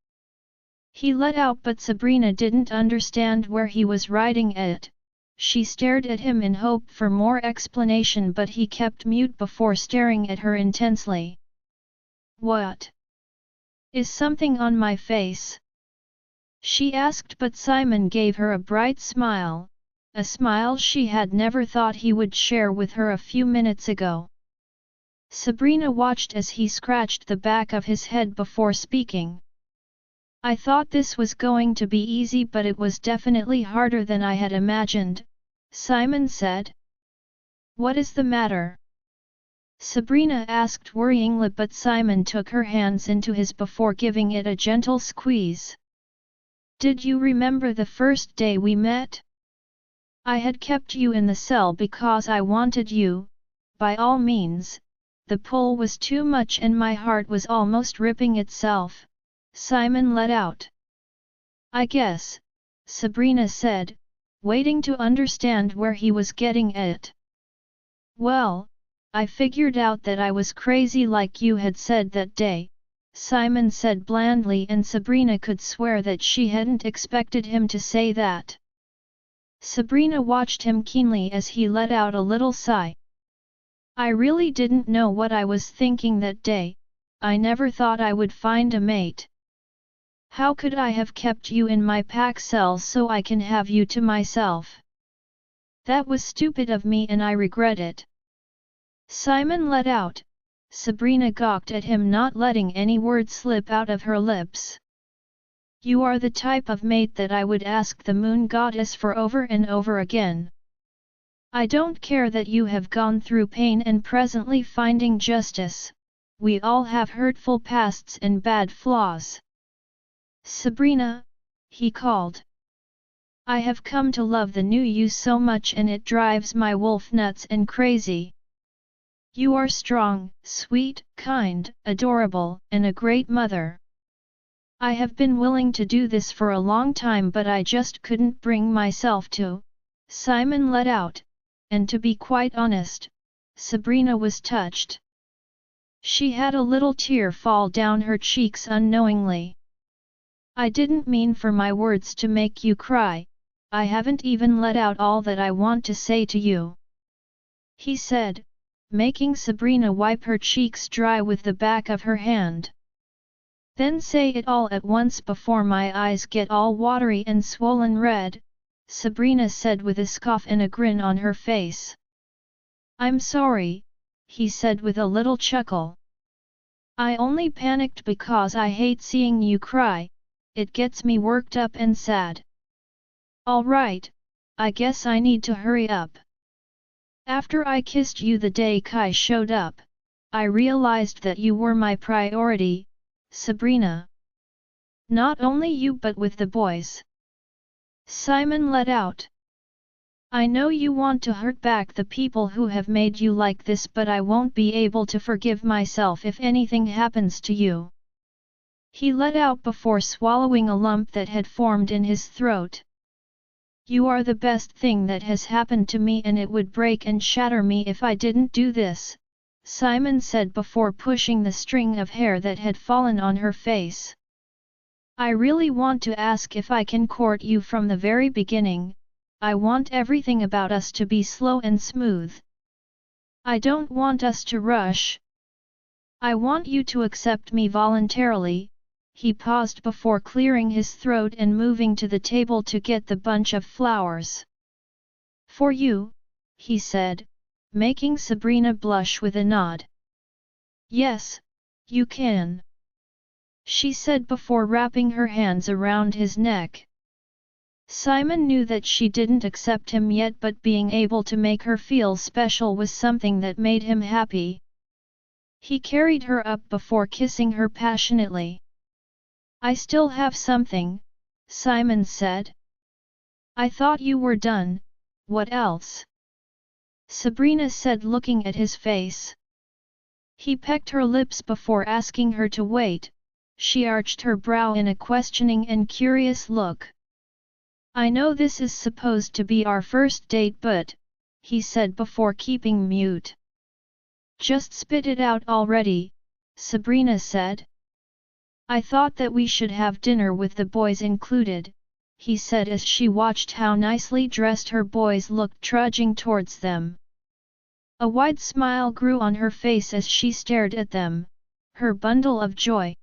He let out, but Sabrina didn't understand where he was riding at. She stared at him in hope for more explanation, but he kept mute before staring at her intensely. "What? Is something on my face?" she asked, but Simon gave her a bright smile, a smile she had never thought he would share with her a few minutes ago. Sabrina watched as he scratched the back of his head before speaking. "I thought this was going to be easy, but it was definitely harder than I had imagined," Simon said. "What is the matter?" Sabrina asked worryingly, but Simon took her hands into his before giving it a gentle squeeze. "Did you remember the first day we met? I had kept you in the cell because I wanted you, by all means. The pull was too much and my heart was almost ripping itself," Simon let out. "I guess," Sabrina said, waiting to understand where he was getting at. "Well, I figured out that I was crazy like you had said that day," Simon said blandly, and Sabrina could swear that she hadn't expected him to say that. Sabrina watched him keenly as he let out a little sigh. "I really didn't know what I was thinking that day. I never thought I would find a mate. How could I have kept you in my pack cells so I can have you to myself? That was stupid of me and I regret it." Simon let out. Sabrina gawked at him, not letting any word slip out of her lips. "You are the type of mate that I would ask the moon goddess for over and over again. I don't care that you have gone through pain and presently finding justice. We all have hurtful pasts and bad flaws." "Sabrina," he called. "I have come to love the new you so much and it drives my wolf nuts and crazy. You are strong, sweet, kind, adorable, and a great mother. I have been willing to do this for a long time, but I just couldn't bring myself to," Simon let out, and to be quite honest, Sabrina was touched. She had a little tear fall down her cheeks unknowingly. "I didn't mean for my words to make you cry, I haven't even let out all that I want to say to you," he said, making Sabrina wipe her cheeks dry with the back of her hand. "Then say it all at once before my eyes get all watery and swollen red," Sabrina said with a scoff and a grin on her face. "I'm sorry," he said with a little chuckle. "I only panicked because I hate seeing you cry, it gets me worked up and sad. All right, I guess I need to hurry up. After I kissed you the day Kai showed up, I realized that you were my priority, Sabrina. Not only you but with the boys." Simon let out. "I know you want to hurt back the people who have made you like this, but I won't be able to forgive myself if anything happens to you," he let out before swallowing a lump that had formed in his throat. "You are the best thing that has happened to me and it would break and shatter me if I didn't do this," Simon said before pushing the string of hair that had fallen on her face. "I really want to ask if I can court you from the very beginning. I want everything about us to be slow and smooth. I don't want us to rush. I want you to accept me voluntarily." He paused before clearing his throat and moving to the table to get the bunch of flowers. "For you," he said, making Sabrina blush with a nod. "Yes, you can," she said before wrapping her hands around his neck. Simon knew that she didn't accept him yet, but being able to make her feel special was something that made him happy. He carried her up before kissing her passionately. "I still have something," Simon said. "I thought you were done, what else?" Sabrina said, looking at his face. He pecked her lips before asking her to wait. She arched her brow in a questioning and curious look. I know this is supposed to be our first date but, he said before keeping mute. Just spit it out already, Sabrina said. I thought that we should have dinner with the boys included, he said as she watched how nicely dressed her boys looked trudging towards them. A wide smile grew on her face as she stared at them, her bundle of joy.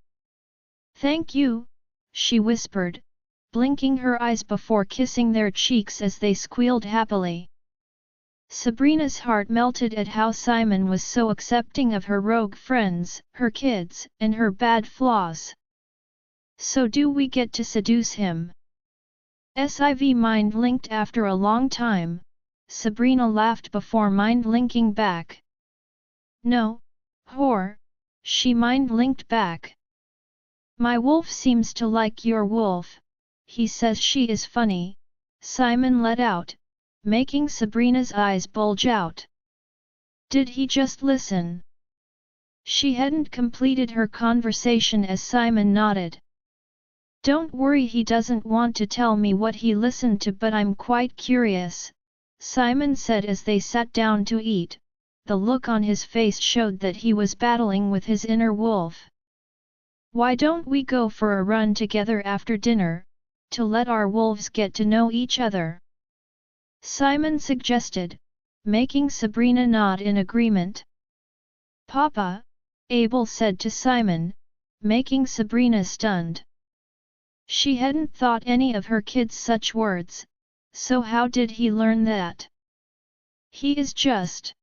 Thank you, she whispered, blinking her eyes before kissing their cheeks as they squealed happily. Sabrina's heart melted at how Simon was so accepting of her rogue friends, her kids, and her bad flaws. So do we get to seduce him? Siv mind-linked after a long time, Sabrina laughed before mind-linking back. No, whore, she mind-linked back. My wolf seems to like your wolf, he says she is funny, Simon let out, making Sabrina's eyes bulge out. Did he just listen? She hadn't completed her conversation as Simon nodded. Don't worry, he doesn't want to tell me what he listened to, but I'm quite curious, Simon said as they sat down to eat. The look on his face showed that he was battling with his inner wolf. Why don't we go for a run together after dinner, to let our wolves get to know each other? Simon suggested, making Sabrina nod in agreement. Papa, Abel said to Simon, making Sabrina stunned. She hadn't thought any of her kids such words, so how did he learn that? He is just.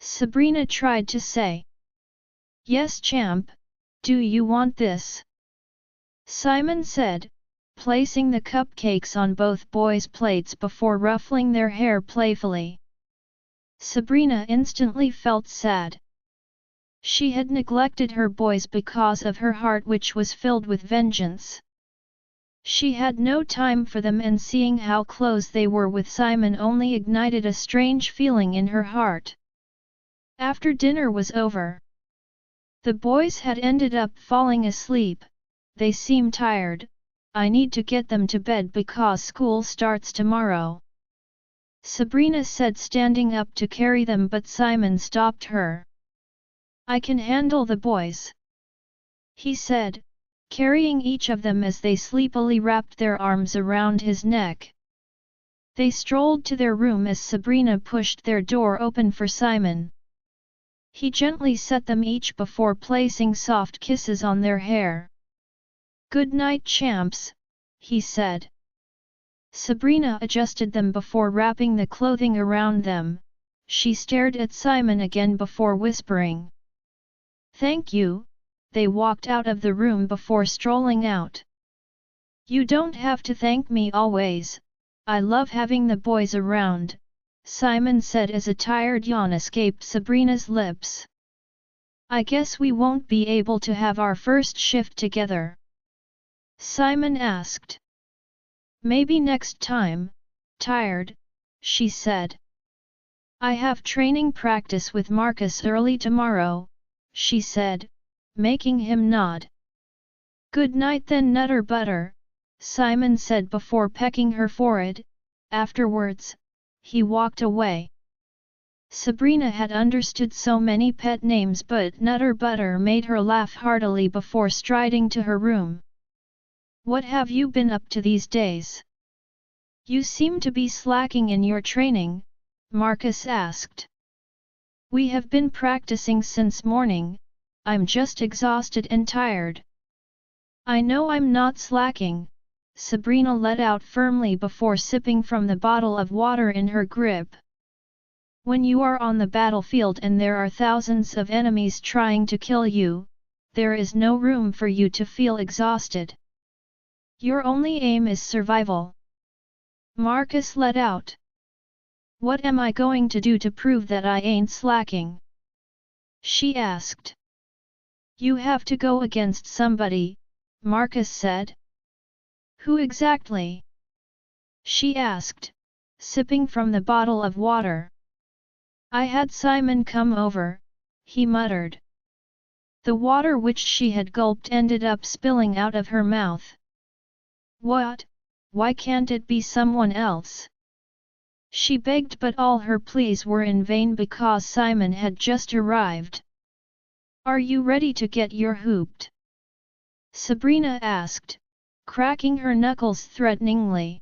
Sabrina tried to say. Yes, champ. Do you want this? Simon said, placing the cupcakes on both boys' plates before ruffling their hair playfully. Sabrina instantly felt sad. She had neglected her boys because of her heart, which was filled with vengeance. She had no time for them, and seeing how close they were with Simon only ignited a strange feeling in her heart. After dinner was over, the boys had ended up falling asleep. They seem tired. I need to get them to bed because school starts tomorrow, Sabrina said, standing up to carry them, but Simon stopped her. I can handle the boys, he said, carrying each of them as they sleepily wrapped their arms around his neck. They strolled to their room as Sabrina pushed their door open for Simon. He gently set them each before placing soft kisses on their hair. Good night, champs, he said. Sabrina adjusted them before wrapping the clothing around them. She stared at Simon again before whispering. Thank you. They walked out of the room before strolling out. You don't have to thank me always. I love having the boys around, Simon said as a tired yawn escaped Sabrina's lips. I guess we won't be able to have our first shift together, Simon asked. Maybe next time. Tired, she said. I have training practice with Marcus early tomorrow, she said, making him nod. Good night then, Nutter Butter, Simon said before pecking her forehead. Afterwards, he walked away. Sabrina had understood so many pet names, but Nutter Butter made her laugh heartily before striding to her room. What have you been up to these days? You seem to be slacking in your training, Marcus asked. We have been practicing since morning. I'm just exhausted and tired. I know I'm not slacking, Sabrina let out firmly before sipping from the bottle of water in her grip. When you are on the battlefield and there are thousands of enemies trying to kill you, there is no room for you to feel exhausted. Your only aim is survival. Marcus let out. What am I going to do to prove that I ain't slacking? She asked. You have to go against somebody, Marcus said. Who exactly? She asked, sipping from the bottle of water. I had Simon come over, he muttered. The water which she had gulped ended up spilling out of her mouth. What? why can't it be someone else? She begged, but all her pleas were in vain because Simon had just arrived. Are you ready to get your hooped? Sabrina asked, cracking her knuckles threateningly.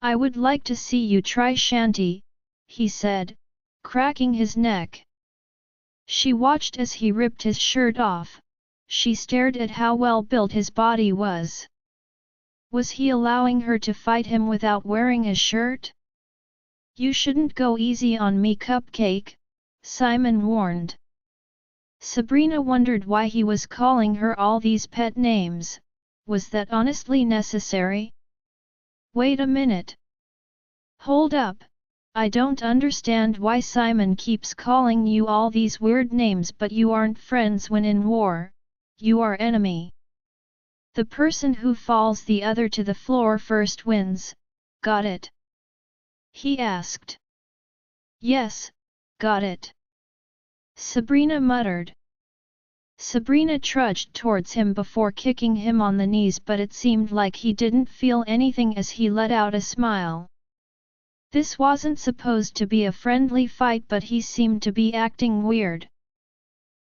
I would like to see you try, Shanty, he said, cracking his neck. She watched as he ripped his shirt off. She stared at how well built his body was. Was he allowing her to fight him without wearing a shirt? You shouldn't go easy on me, Cupcake, Simon warned. Sabrina wondered why he was calling her all these pet names. Was that honestly necessary? Wait a minute. Hold up. I don't understand why Simon keeps calling you all these weird names, but you aren't friends when in war, you are enemy. The person who falls the other to the floor first wins, got it? He asked. Yes, got it. Sabrina muttered. Sabrina trudged towards him before kicking him on the knees, but it seemed like he didn't feel anything as he let out a smile. This wasn't supposed to be a friendly fight, but he seemed to be acting weird.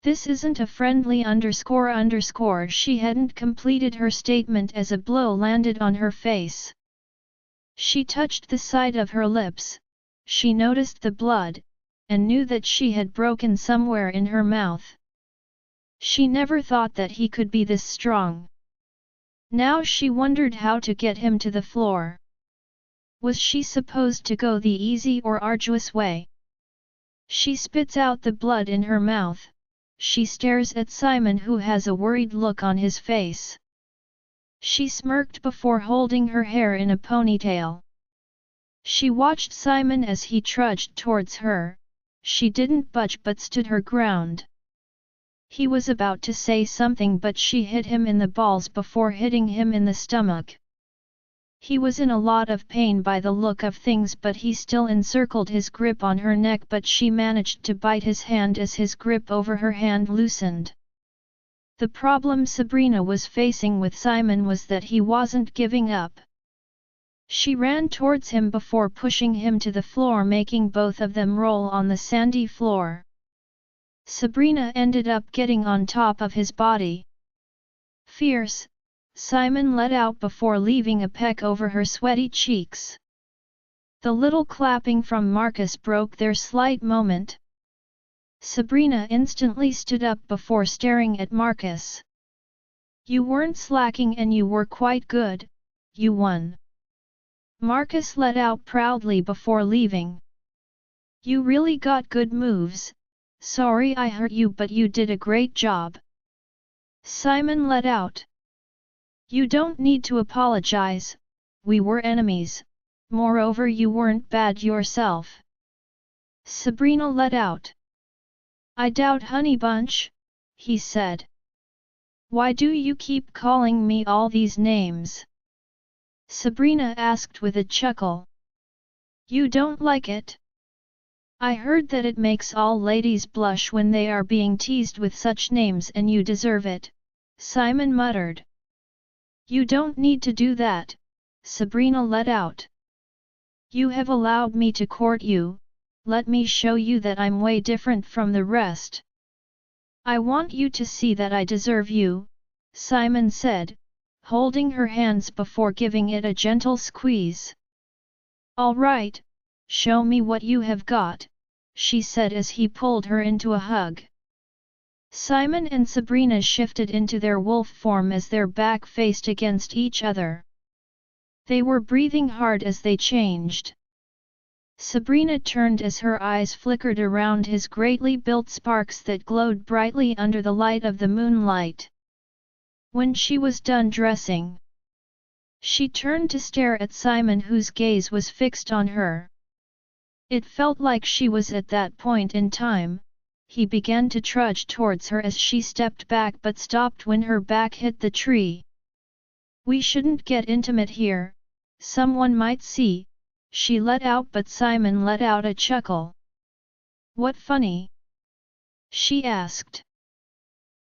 This isn't a friendly __. She hadn't completed her statement as a blow landed on her face. She touched the side of her lips. She noticed the blood, and knew that she had broken somewhere in her mouth. She never thought that he could be this strong. Now she wondered how to get him to the floor. Was she supposed to go the easy or arduous way? She spits out the blood in her mouth. She stares at Simon, who has a worried look on his face. She smirked before holding her hair in a ponytail. She watched Simon as he trudged towards her. She didn't budge but stood her ground. He was about to say something, but she hit him in the balls before hitting him in the stomach. He was in a lot of pain by the look of things, but he still encircled his grip on her neck, but she managed to bite his hand as his grip over her hand loosened. The problem Sabrina was facing with Simon was that he wasn't giving up. She ran towards him before pushing him to the floor, making both of them roll on the sandy floor. Sabrina ended up getting on top of his body. Fierce, Simon let out before leaving a peck over her sweaty cheeks. The little clapping from Marcus broke their slight moment. Sabrina instantly stood up before staring at Marcus. You weren't slacking and you were quite good, you won. Marcus let out proudly before leaving. You really got good moves. Sorry I hurt you, but you did a great job. Simon let out. You don't need to apologize, we were enemies, moreover you weren't bad yourself. Sabrina let out. I doubt, Honey Bunch, he said. Why do you keep calling me all these names? Sabrina asked with a chuckle. You don't like it? I heard that it makes all ladies blush when they are being teased with such names, and you deserve it, Simon muttered. You don't need to do that, Sabrina let out. You have allowed me to court you, let me show you that I'm way different from the rest. I want you to see that I deserve you, Simon said, holding her hands before giving it a gentle squeeze. All right, show me what you have got, she said as he pulled her into a hug. Simon and Sabrina shifted into their wolf form as their back faced against each other. They were breathing hard as they changed. Sabrina turned as her eyes flickered around his greatly built sparks that glowed brightly under the light of the moonlight. When she was done dressing, she turned to stare at Simon, whose gaze was fixed on her. It felt like she was at that point in time. He began to trudge towards her as she stepped back but stopped when her back hit the tree. We shouldn't get intimate here, someone might see, she let out, but Simon let out a chuckle. What funny? She asked.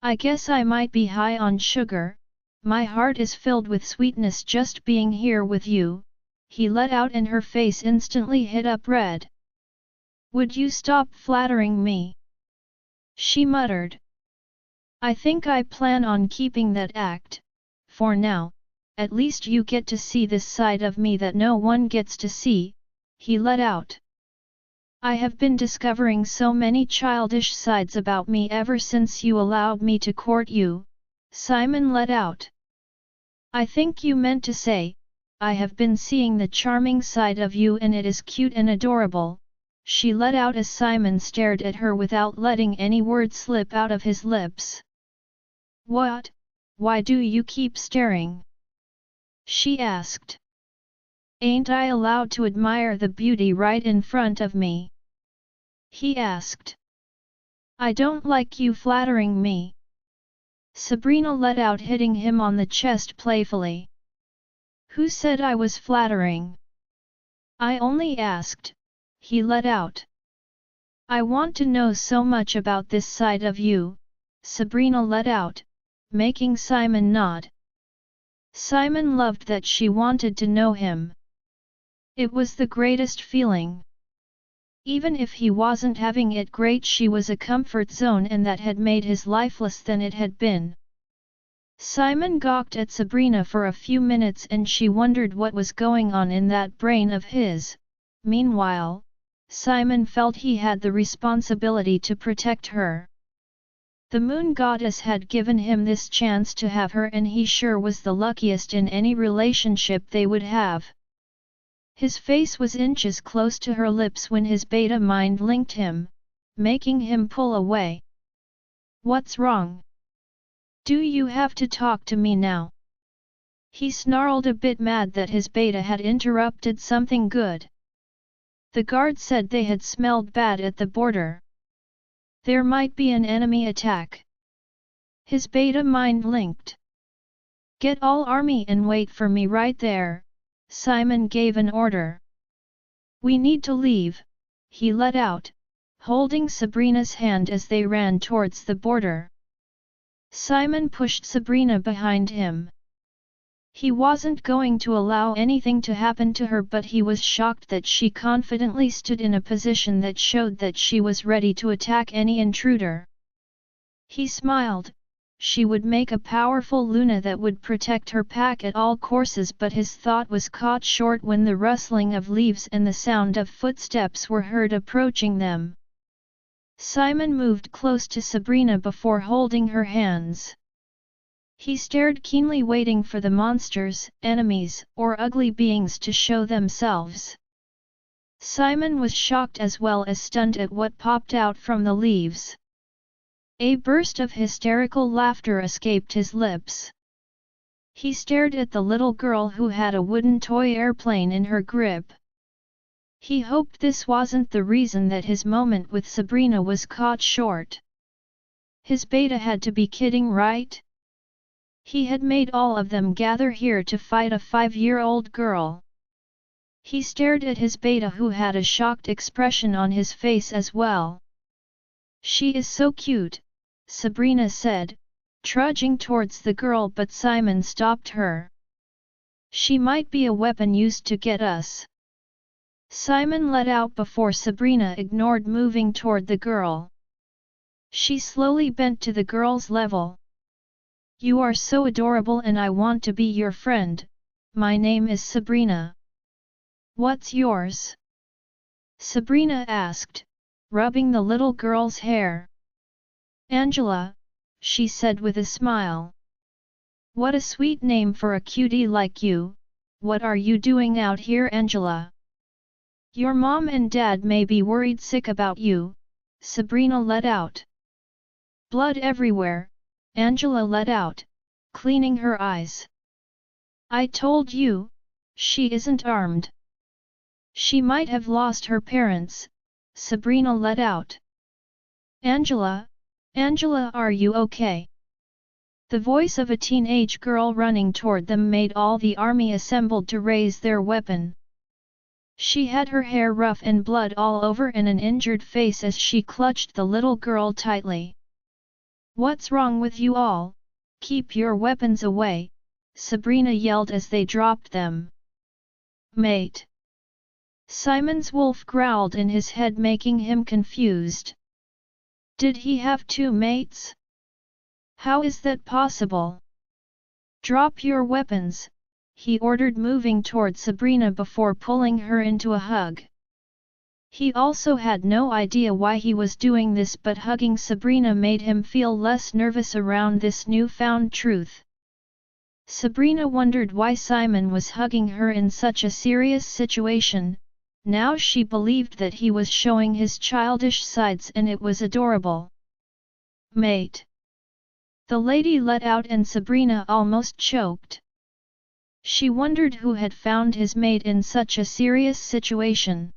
I guess I might be high on sugar, my heart is filled with sweetness just being here with you, he let out and her face instantly hit up red. Would you stop flattering me? She muttered. I think I plan on keeping that act, for now, at least you get to see this side of me that no one gets to see, he let out. I have been discovering so many childish sides about me ever since you allowed me to court you, Simon let out. I think you meant to say, I have been seeing the charming side of you and it is cute and adorable, she let out as Simon stared at her without letting any word slip out of his lips. What? Why do you keep staring? She asked. Ain't I allowed to admire the beauty right in front of me? He asked. I don't like you flattering me. Sabrina let out, hitting him on the chest playfully. Who said I was flattering? I only asked, he let out. I want to know so much about this side of you, Sabrina let out, making Simon nod. Simon loved that she wanted to know him. It was the greatest feeling. Even if he wasn't having it great, she was a comfort zone and that had made his life less than it had been. Simon gawked at Sabrina for a few minutes and she wondered what was going on in that brain of his. Meanwhile, Simon felt he had the responsibility to protect her. The moon goddess had given him this chance to have her and he sure was the luckiest in any relationship they would have. His face was inches close to her lips when his beta mind linked him, making him pull away. What's wrong? Do you have to talk to me now? He snarled, a bit mad that his beta had interrupted something good. The guard said they had smelled bad at the border. There might be an enemy attack. His beta mind linked. Get all army and wait for me right there, Simon gave an order. We need to leave, he let out, holding Sabrina's hand as they ran towards the border. Simon pushed Sabrina behind him. He wasn't going to allow anything to happen to her, but he was shocked that she confidently stood in a position that showed that she was ready to attack any intruder. He smiled. She would make a powerful Luna that would protect her pack at all courses, but his thought was caught short when the rustling of leaves and the sound of footsteps were heard approaching them. Simon moved close to Sabrina before holding her hands. He stared keenly, waiting for the monsters, enemies, or ugly beings to show themselves. Simon was shocked as well as stunned at what popped out from the leaves. A burst of hysterical laughter escaped his lips. He stared at the little girl who had a wooden toy airplane in her grip. He hoped this wasn't the reason that his moment with Sabrina was caught short. His beta had to be kidding, right? He had made all of them gather here to fight a 5-year-old girl. He stared at his beta, who had a shocked expression on his face as well. She is so cute, Sabrina said, trudging towards the girl, but Simon stopped her. She might be a weapon used to get us. Simon let out before Sabrina ignored, moving toward the girl. She slowly bent to the girl's level. You are so adorable and I want to be your friend. My name is Sabrina. What's yours? Sabrina asked, rubbing the little girl's hair. Angela, she said with a smile. What a sweet name for a cutie like you. What are you doing out here, Angela? Your mom and dad may be worried sick about you, Sabrina let out. Blood everywhere, Angela let out, cleaning her eyes. I told you, she isn't armed. She might have lost her parents, Sabrina let out. Angela, Angela, are you okay? The voice of a teenage girl running toward them made all the army assembled to raise their weapon. She had her hair rough and blood all over and an injured face as she clutched the little girl tightly. What's wrong with you all? Keep your weapons away, Sabrina yelled as they dropped them. Mate. Simon's wolf growled in his head, making him confused. Did he have two mates? How is that possible? Drop your weapons, he ordered, moving toward Sabrina before pulling her into a hug. He also had no idea why he was doing this, but hugging Sabrina made him feel less nervous around this newfound truth. Sabrina wondered why Simon was hugging her in such a serious situation. Now she believed that he was showing his childish sides, and it was adorable. Mate. The lady let out and Sabrina almost choked. She wondered who had found his mate in such a serious situation.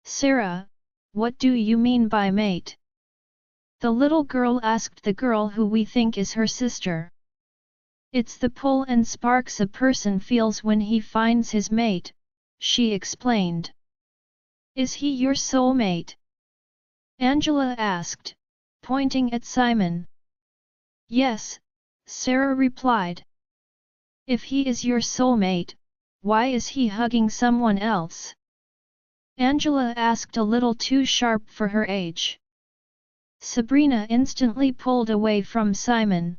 Sarah, what do you mean by mate? The little girl asked the girl who we think is her sister. It's the pull and sparks a person feels when he finds his mate, she explained. Is he your soulmate? Angela asked, pointing at Simon. Yes, Sarah replied. If he is your soulmate, why is he hugging someone else? Angela asked, a little too sharp for her age. Sabrina instantly pulled away from Simon.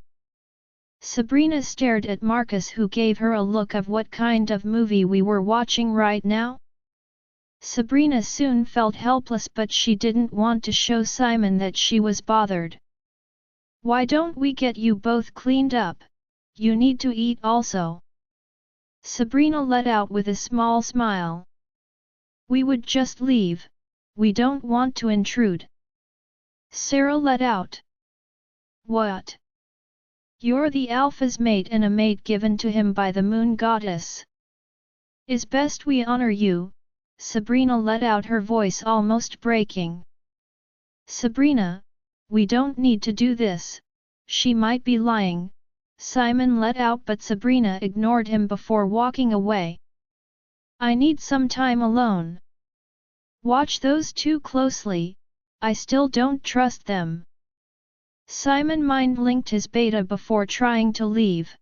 Sabrina stared at Marcus, who gave her a look of what kind of movie we were watching right now. Sabrina soon felt helpless, but she didn't want to show Simon that she was bothered. Why don't we get you both cleaned up? You need to eat also. Sabrina let out with a small smile. We would just leave, we don't want to intrude. Sarah let out. What? You're the alpha's mate and a mate given to him by the moon goddess. It's best we honor you, Sabrina let out, her voice almost breaking. Sabrina, we don't need to do this, she might be lying, Simon let out, but Sabrina ignored him before walking away. I need some time alone. Watch those two closely, I still don't trust them. Simon mind-linked his beta before trying to leave.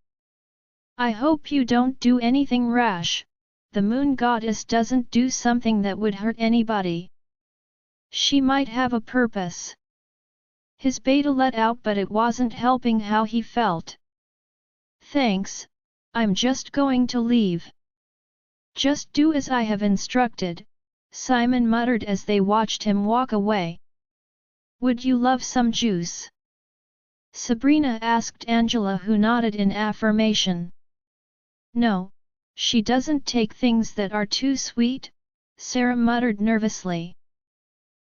I hope you don't do anything rash, the moon goddess doesn't do something that would hurt anybody. She might have a purpose. His beta let out, but it wasn't helping how he felt. Thanks, I'm just going to leave. Just do as I have instructed, Simon muttered as they watched him walk away. Would you love some juice? Sabrina asked Angela, who nodded in affirmation. No, she doesn't take things that are too sweet, Sarah muttered nervously.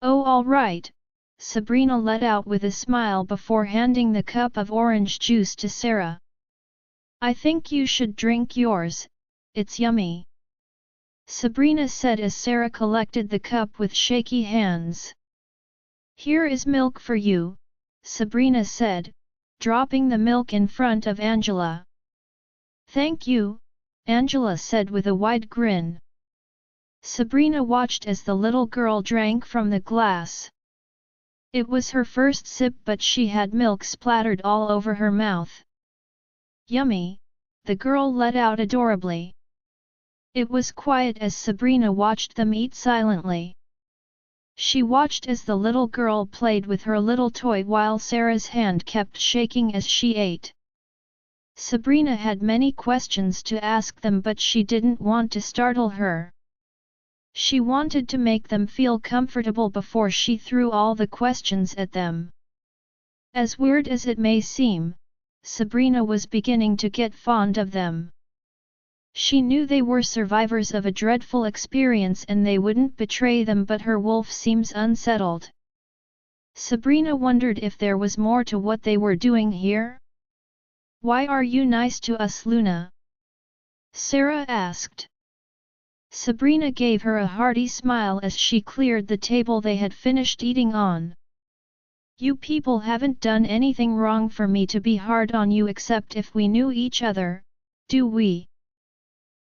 Oh, all right, Sabrina let out with a smile before handing the cup of orange juice to Sarah. I think you should drink yours, it's yummy. Sabrina said as Sarah collected the cup with shaky hands. Here is milk for you, Sabrina said, dropping the milk in front of Angela. Thank you, Angela said with a wide grin. Sabrina watched as the little girl drank from the glass. It was her first sip, but she had milk splattered all over her mouth. Yummy, the girl let out adorably. It was quiet as Sabrina watched them eat silently. She watched as the little girl played with her little toy while Sarah's hand kept shaking as she ate. Sabrina had many questions to ask them, but she didn't want to startle her. She wanted to make them feel comfortable before she threw all the questions at them. As weird as it may seem, Sabrina was beginning to get fond of them. She knew they were survivors of a dreadful experience and they wouldn't betray them, but her wolf seems unsettled. Sabrina wondered if there was more to what they were doing here. Why are you nice to us, Luna? Sarah asked. Sabrina gave her a hearty smile as she cleared the table they had finished eating on. You people haven't done anything wrong for me to be hard on you, except if we knew each other, do we?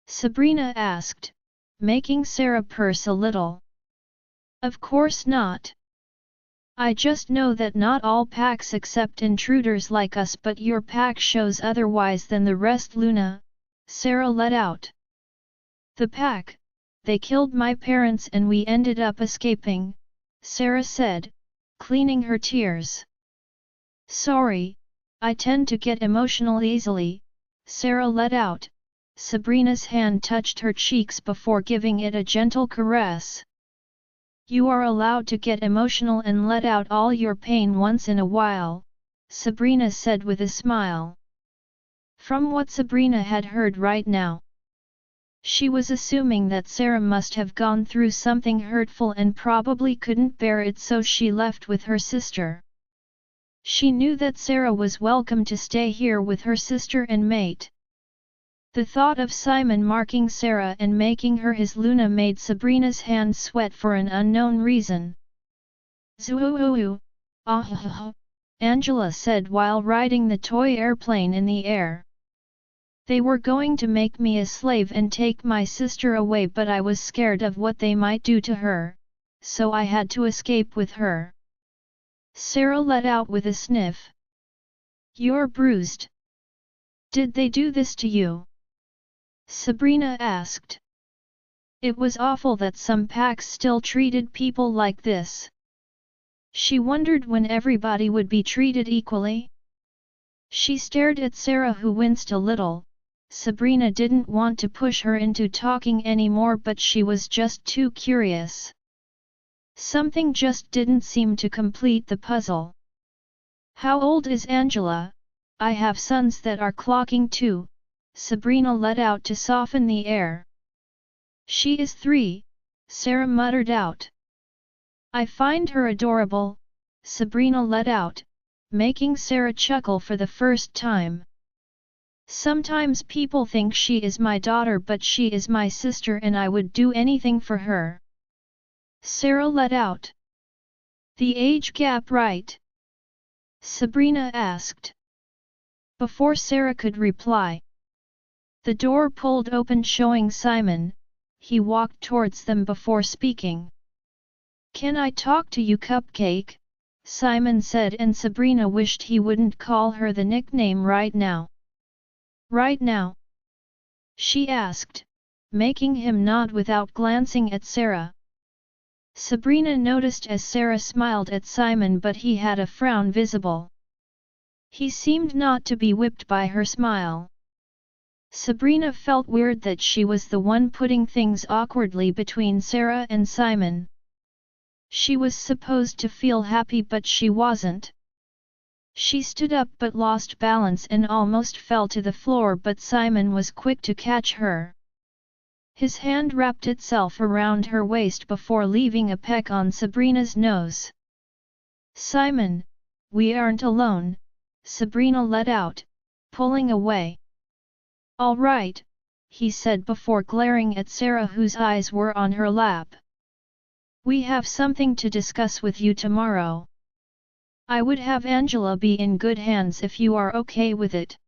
Sabrina asked, making Sarah purse a little. Of course not. I just know that not all packs accept intruders like us, but your pack shows otherwise than the rest, Luna, Sarah let out. The pack, they killed my parents and we ended up escaping, Sarah said, cleaning her tears. Sorry, I tend to get emotional easily, Sarah let out. Sabrina's hand touched her cheeks before giving it a gentle caress. You are allowed to get emotional and let out all your pain once in a while, Sabrina said with a smile. From what Sabrina had heard right now, she was assuming that Sarah must have gone through something hurtful and probably couldn't bear it, so she left with her sister. She knew that Sarah was welcome to stay here with her sister and mate. The thought of Simon marking Sarah and making her his Luna made Sabrina's hands sweat for an unknown reason. Zoooo, ah, Angela said while riding the toy airplane in the air. They were going to make me a slave and take my sister away, but I was scared of what they might do to her, so I had to escape with her. Sarah let out with a sniff. You're bruised. Did they do this to you? Sabrina asked. It was awful that some packs still treated people like this. She wondered when everybody would be treated equally. She stared at Sarah, who winced a little. Sabrina didn't want to push her into talking anymore, but she was just too curious. Something just didn't seem to complete the puzzle. How old is Angela? I have sons that are clocking too, Sabrina let out to soften the air. She is 3, Sarah muttered out. I find her adorable, Sabrina let out, making Sarah chuckle for the first time. Sometimes people think she is my daughter, but she is my sister and I would do anything for her. Sarah let out. The age gap, right? Sabrina asked. Before Sarah could reply, the door pulled open, showing Simon. He walked towards them before speaking. Can I talk to you, Cupcake? Simon said, and Sabrina wished he wouldn't call her the nickname right now. Right now? She asked, making him nod without glancing at Sarah. Sabrina noticed as Sarah smiled at Simon, but he had a frown visible. He seemed not to be whipped by her smile. Sabrina felt weird that she was the one putting things awkwardly between Sarah and Simon. She was supposed to feel happy, but she wasn't. She stood up but lost balance and almost fell to the floor, but Simon was quick to catch her. His hand wrapped itself around her waist before leaving a peck on Sabrina's nose. Simon, we aren't alone, Sabrina let out, pulling away. All right, he said before glaring at Sarah, whose eyes were on her lap. We have something to discuss with you tomorrow. I would have Angela be in good hands if you are okay with it.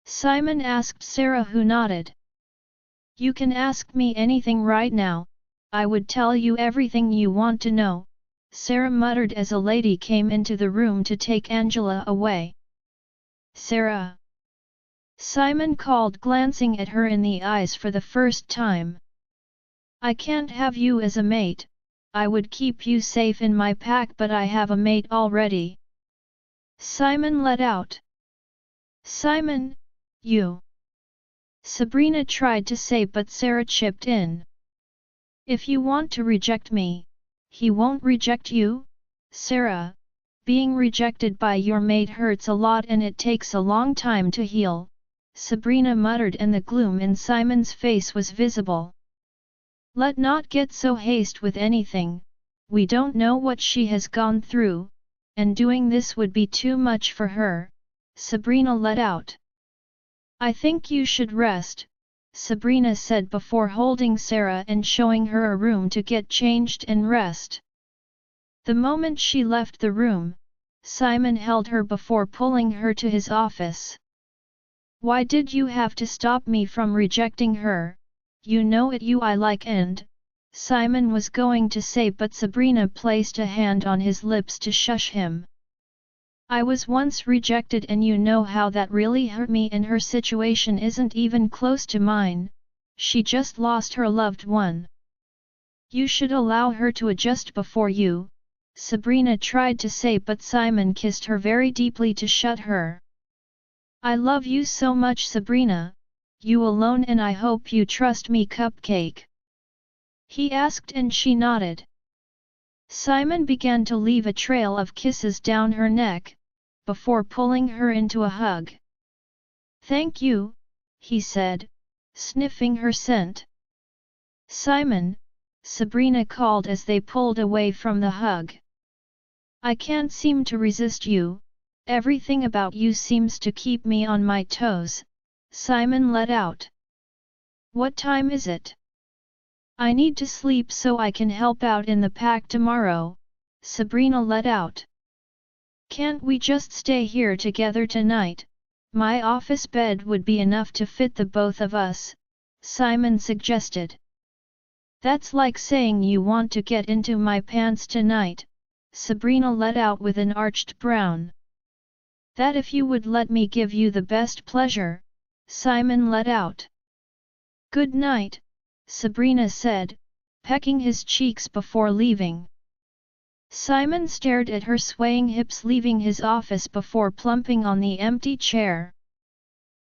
Simon asked Sarah, who nodded. You can ask me anything right now, I would tell you everything you want to know, Sarah muttered as a lady came into the room to take Angela away. Sarah! Simon called, glancing at her in the eyes for the first time. I can't have you as a mate. I would keep you safe in my pack, but I have a mate already. Simon let out. Simon, you. Sabrina tried to say, but Sarah chipped in. If you want to reject me, he won't reject you, Sarah. Being rejected by your mate hurts a lot and it takes a long time to heal, Sabrina muttered, and the gloom in Simon's face was visible. Let not get so hasty with anything, we don't know what she has gone through, and doing this would be too much for her, Sabrina let out. I think you should rest, Sabrina said before holding Sarah and showing her a room to get changed and rest. The moment she left the room, Simon held her before pulling her to his office. Why did you have to stop me from rejecting her? You know it, you I like, and Simon was going to say, but Sabrina placed a hand on his lips to shush him. I was once rejected and you know how that really hurt me, and her situation isn't even close to mine. She just lost her loved one. You should allow her to adjust before you, Sabrina tried to say, but Simon kissed her very deeply to shut her. I love you so much, Sabrina, you alone, and I hope you trust me, Cupcake. He asked and she nodded. Simon began to leave a trail of kisses down her neck, before pulling her into a hug. Thank you, he said, sniffing her scent. Simon, Sabrina called as they pulled away from the hug. I can't seem to resist you, everything about you seems to keep me on my toes, Simon let out. What time is it? I need to sleep so I can help out in the pack tomorrow, Sabrina let out. Can't we just stay here together tonight? My office bed would be enough to fit the both of us, Simon suggested. That's like saying you want to get into my pants tonight, Sabrina let out with an arched brow. That if you would let me give you the best pleasure, Simon let out. Good night, Sabrina said, pecking his cheeks before leaving. Simon stared at her swaying hips leaving his office before plumping on the empty chair.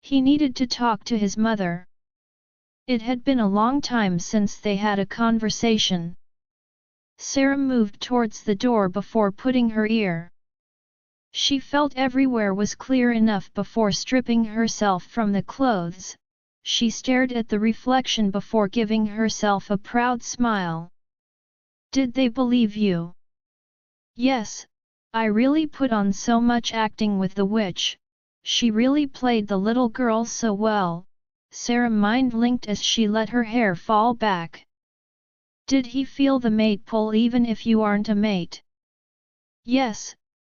He needed to talk to his mother. It had been a long time since they had a conversation. Sarah moved towards the door before putting her ear. She felt everywhere was clear enough before stripping herself from the clothes. She stared at the reflection before giving herself a proud smile. Did they believe you? Yes, I really put on so much acting with the witch. She really played the little girl so well, Sarah mind-linked as she let her hair fall back. Did he feel the mate pull even if you aren't a mate? Yes,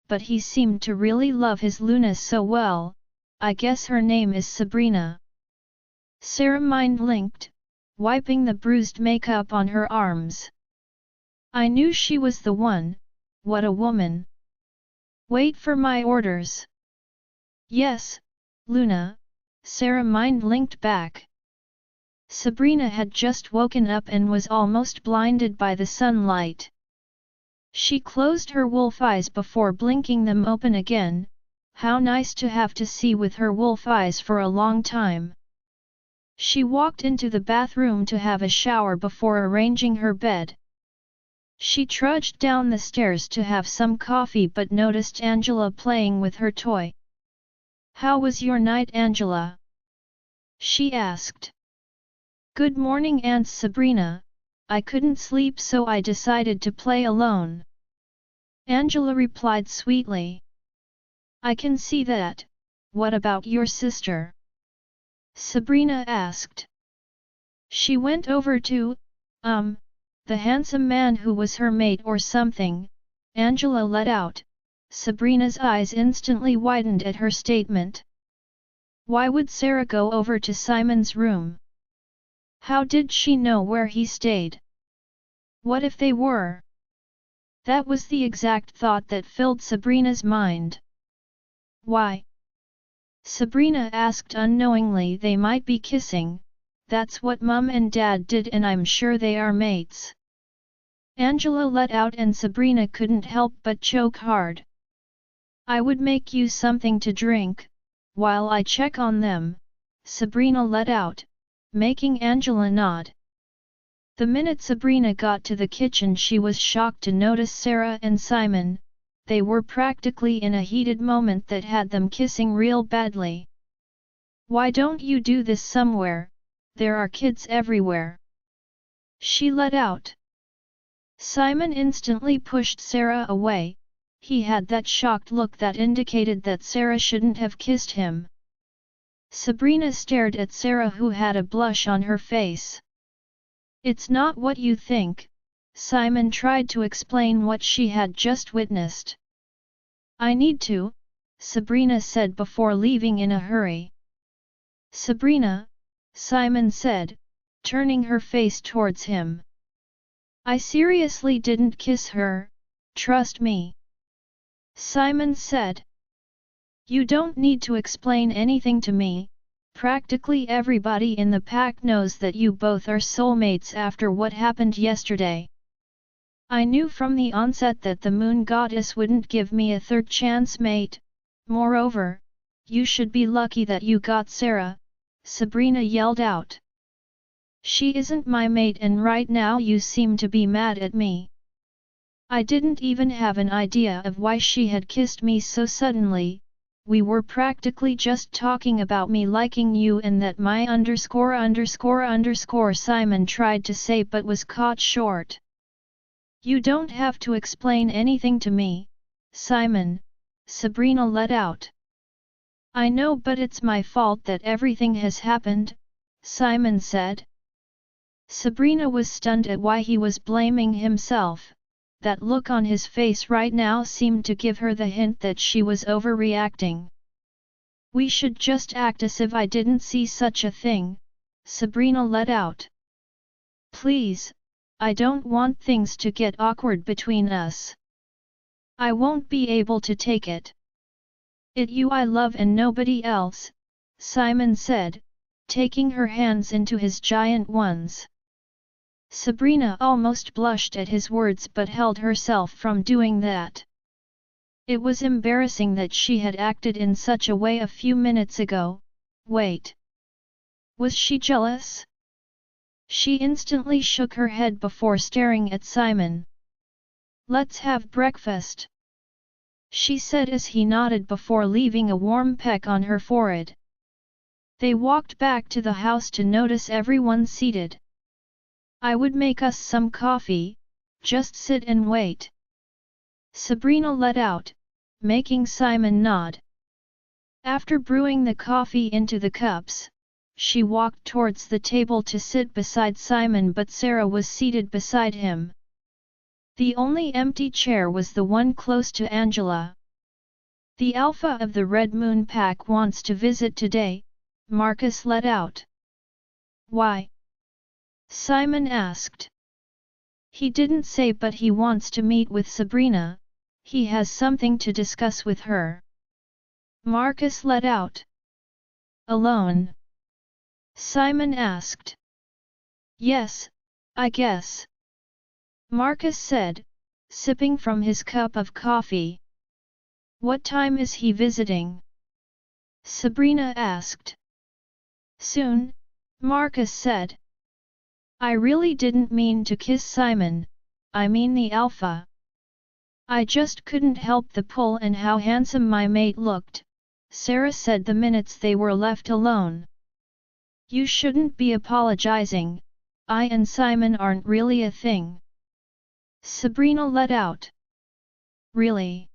but he seemed to really love his Luna so well. I guess her name is Sabrina. Sarah mind-linked, wiping the bruised makeup on her arms. I knew she was the one. What a woman. Wait for my orders. Yes, Luna, Sarah mind-linked back. Sabrina had just woken up and was almost blinded by the sunlight. She closed her wolf eyes before blinking them open again. How nice to have to see with her wolf eyes for a long time. She walked into the bathroom to have a shower before arranging her bed. She trudged down the stairs to have some coffee but noticed Angela playing with her toy. How was your night, Angela? She asked. Good morning, Aunt Sabrina. I couldn't sleep so I decided to play alone. Angela replied sweetly. I can see that. What about your sister? Sabrina asked. She went over to, the handsome man who was her mate or something, Angela let out. Sabrina's eyes instantly widened at her statement. Why would Sarah go over to Simon's room? How did she know where he stayed? What if they were? That was the exact thought that filled Sabrina's mind. Why? Sabrina asked unknowingly. They might be kissing. That's what Mum and Dad did and I'm sure they are mates. Angela let out and Sabrina couldn't help but choke hard. I would make you something to drink, while I check on them, Sabrina let out, making Angela nod. The minute Sabrina got to the kitchen she was shocked to notice Sarah and Simon. They were practically in a heated moment that had them kissing real badly. Why don't you do this somewhere? There are kids everywhere. She let out. Simon instantly pushed Sarah away. He had that shocked look that indicated that Sarah shouldn't have kissed him. Sabrina stared at Sarah who had a blush on her face. It's not what you think. Simon tried to explain what she had just witnessed. I need to, Sabrina said before leaving in a hurry. Sabrina, Simon said, turning her face towards him. I seriously didn't kiss her, trust me. Simon said. You don't need to explain anything to me, practically everybody in the pack knows that you both are soulmates after what happened yesterday. I knew from the onset that the moon goddess wouldn't give me a third chance, mate. Moreover, you should be lucky that you got Sarah, Sabrina yelled out. She isn't my mate and right now you seem to be mad at me. I didn't even have an idea of why she had kissed me so suddenly. We were practically just talking about me liking you and that my _____ Simon tried to say but was caught short. You don't have to explain anything to me, Simon, Sabrina let out. I know but it's my fault that everything has happened, Simon said. Sabrina was stunned at why he was blaming himself. That look on his face right now seemed to give her the hint that she was overreacting. We should just act as if I didn't see such a thing, Sabrina let out. Please, I don't want things to get awkward between us. I won't be able to take it. It you I love and nobody else, Simon said, taking her hands into his giant ones. Sabrina almost blushed at his words but held herself from doing that. It was embarrassing that she had acted in such a way a few minutes ago. Wait. Was she jealous? She instantly shook her head before staring at Simon. Let's have breakfast, she said as he nodded before leaving a warm peck on her forehead. They walked back to the house to notice everyone seated. I would make us some coffee, just sit and wait. Sabrina let out, making Simon nod. After brewing the coffee into the cups, she walked towards the table to sit beside Simon but Sarah was seated beside him. The only empty chair was the one close to Angela. The alpha of the Red Moon pack wants to visit today, Marcus let out. Why? Simon asked. He didn't say but he wants to meet with Sabrina, he has something to discuss with her. Marcus let out. Alone? Simon asked. Yes, I guess. Marcus said, sipping from his cup of coffee. What time is he visiting? Sabrina asked. Soon, Marcus said. I really didn't mean to kiss Simon, I mean the alpha. I just couldn't help the pull and how handsome my mate looked, Sarah said the minutes they were left alone. You shouldn't be apologizing, I and Simon aren't really a thing. Sabrina let out. Really?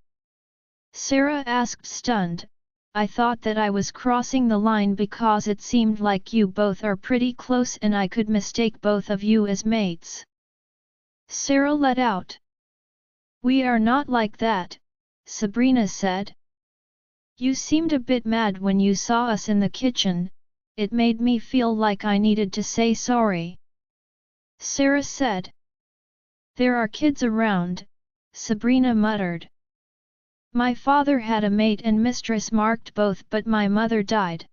Sarah asked stunned. I thought that I was crossing the line because it seemed like you both are pretty close and I could mistake both of you as mates. Sarah let out. We are not like that, Sabrina said. You seemed a bit mad when you saw us in the kitchen, it made me feel like I needed to say sorry. Sarah said. There are kids around, Sabrina muttered. My father had a mate and mistress marked both but my mother died.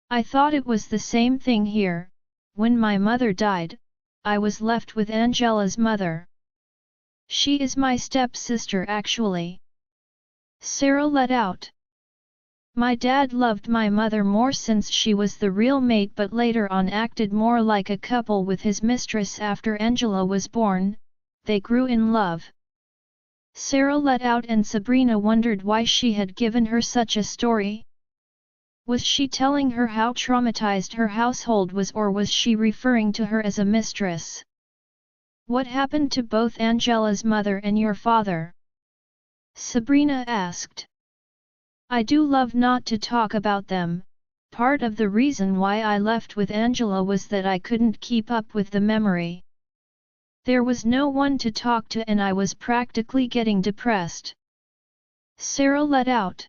I thought it was the same thing here, when my mother died, I was left with Angela's mother. She is my stepsister actually. Sarah let out. My dad loved my mother more since she was the real mate but later on acted more like a couple with his mistress after Angela was born, they grew in love. Sarah let out and Sabrina wondered why she had given her such a story. Was she telling her how traumatized her household was or was she referring to her as a mistress? What happened to both Angela's mother and your father? Sabrina asked. I do love not to talk about them, part of the reason why I left with Angela was that I couldn't keep up with the memory. There was no one to talk to and I was practically getting depressed. Sarah let out.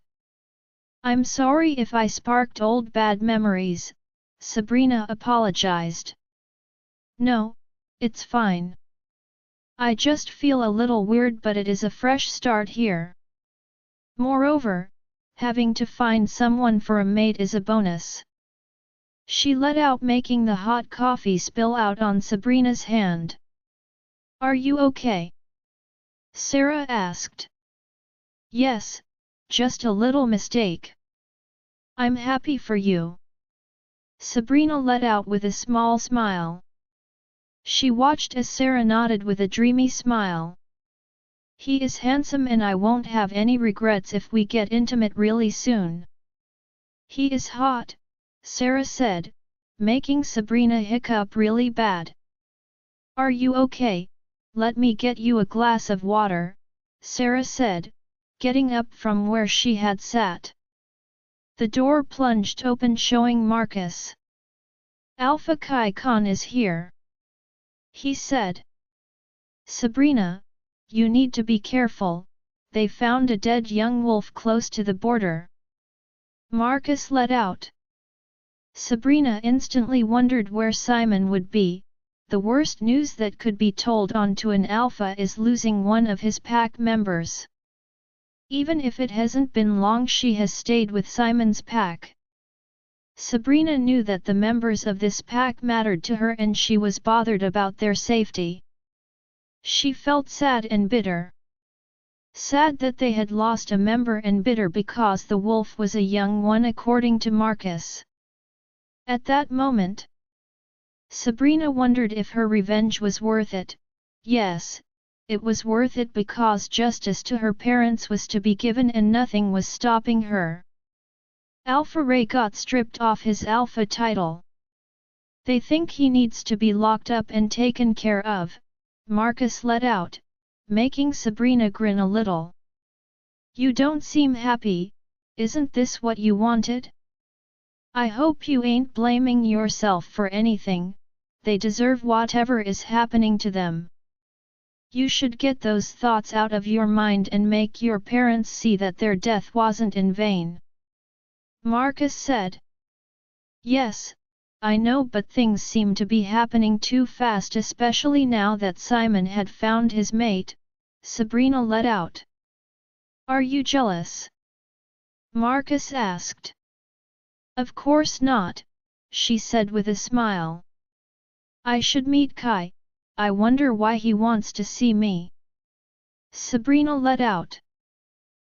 I'm sorry if I sparked old bad memories, Sabrina apologized. No, it's fine. I just feel a little weird, but it is a fresh start here. Moreover, having to find someone for a mate is a bonus. She let out, making the hot coffee spill out on Sabrina's hand. Are you okay? Sarah asked. Yes, just a little mistake. I'm happy for you. Sabrina let out with a small smile. She watched as Sarah nodded with a dreamy smile. He is handsome and I won't have any regrets if we get intimate really soon. He is hot, Sarah said, making Sabrina hiccup really bad. Are you okay? Let me get you a glass of water, Sarah said, getting up from where she had sat. The door plunged open, showing Marcus. Alpha Kai Khan is here, he said. Sabrina, you need to be careful, they found a dead young wolf close to the border. Marcus let out. Sabrina instantly wondered where Simon would be. The worst news that could be told on to an alpha is losing one of his pack members. Even if it hasn't been long, she has stayed with Simon's pack. Sabrina knew that the members of this pack mattered to her and she was bothered about their safety. She felt sad and bitter. Sad that they had lost a member and bitter because the wolf was a young one, according to Marcus. At that moment, Sabrina wondered if her revenge was worth it. Yes, it was worth it because justice to her parents was to be given and nothing was stopping her. Alpha Ray got stripped off his alpha title. They think he needs to be locked up and taken care of, Marcus let out, making Sabrina grin a little. You don't seem happy, isn't this what you wanted? I hope you ain't blaming yourself for anything, they deserve whatever is happening to them. You should get those thoughts out of your mind and make your parents see that their death wasn't in vain. Marcus said. Yes, I know, but things seem to be happening too fast, especially now that Simon had found his mate, Sabrina let out. Are you jealous? Marcus asked. Of course not, she said with a smile. I should meet Kai, I wonder why he wants to see me. Sabrina let out.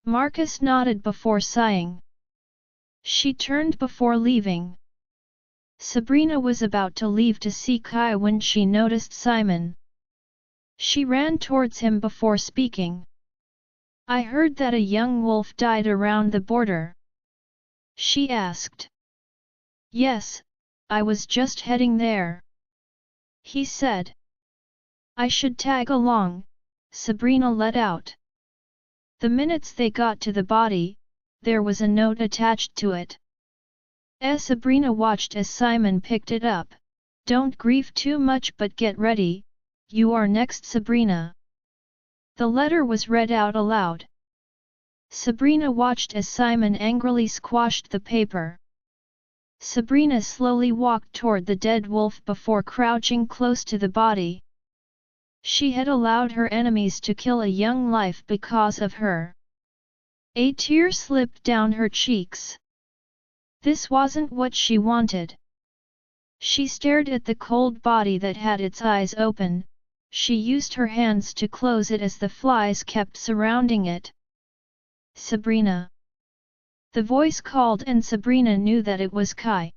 Marcus nodded before sighing. She turned before leaving. Sabrina was about to leave to see Kai when she noticed Simon. She ran towards him before speaking. I heard that a young wolf died around the border. She asked. Yes, I was just heading there. He said. I should tag along, Sabrina let out. The minutes they got to the body, there was a note attached to it. As Sabrina watched as Simon picked it up. Don't grieve too much, but get ready, you are next, Sabrina. The letter was read out aloud. Sabrina watched as Simon angrily squashed the paper. Sabrina slowly walked toward the dead wolf before crouching close to the body. She had allowed her enemies to kill a young life because of her. A tear slipped down her cheeks. This wasn't what she wanted. She stared at the cold body that had its eyes open. She used her hands to close it as the flies kept surrounding it. Sabrina. The voice called and Sabrina knew that it was Kai.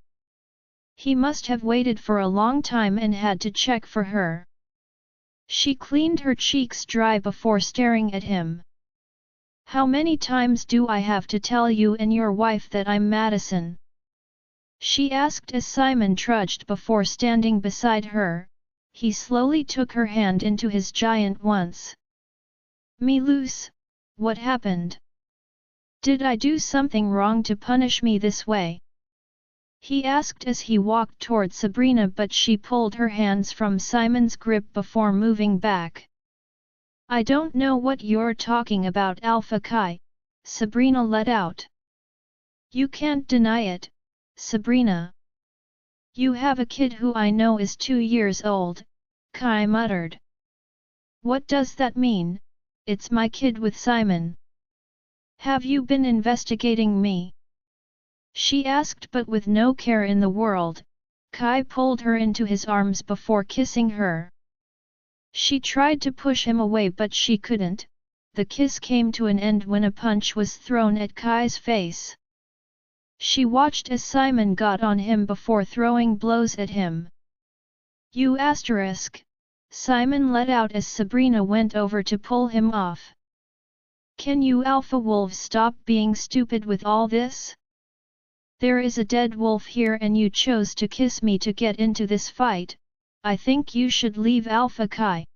He must have waited for a long time and had to check for her. She cleaned her cheeks dry before staring at him. How many times do I have to tell you and your wife that I'm Madison? She asked as Simon trudged before standing beside her. He slowly took her hand into his giant once. Me loose, what happened? Did I do something wrong to punish me this way? He asked as he walked toward Sabrina, but she pulled her hands from Simon's grip before moving back. I don't know what you're talking about, Alpha Kai, Sabrina let out. You can't deny it, Sabrina. You have a kid who I know is 2 years old, Kai muttered. What does that mean? It's my kid with Simon. Have you been investigating me? She asked, but with no care in the world. Kai pulled her into his arms before kissing her. She tried to push him away but she couldn't. The kiss came to an end when a punch was thrown at Kai's face. She watched as Simon got on him before throwing blows at him. You asterisk! Simon let out as Sabrina went over to pull him off. Can you alpha wolves stop being stupid with all this? There is a dead wolf here and you chose to kiss me to get into this fight. I think you should leave Alpha Kai.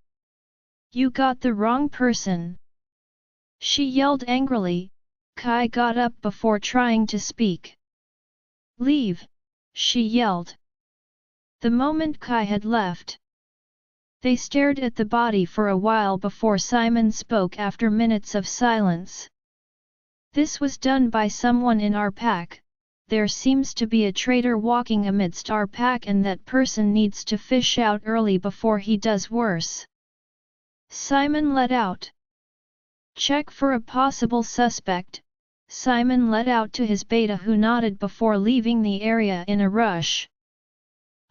You got the wrong person. She yelled angrily. Kai got up before trying to speak. Leave, she yelled. The moment Kai had left, they stared at the body for a while before Simon spoke after minutes of silence. This was done by someone in our pack. There seems to be a traitor walking amidst our pack and that person needs to fish out early before he does worse. Simon let out. Check for a possible suspect. Simon let out to his beta who nodded before leaving the area in a rush.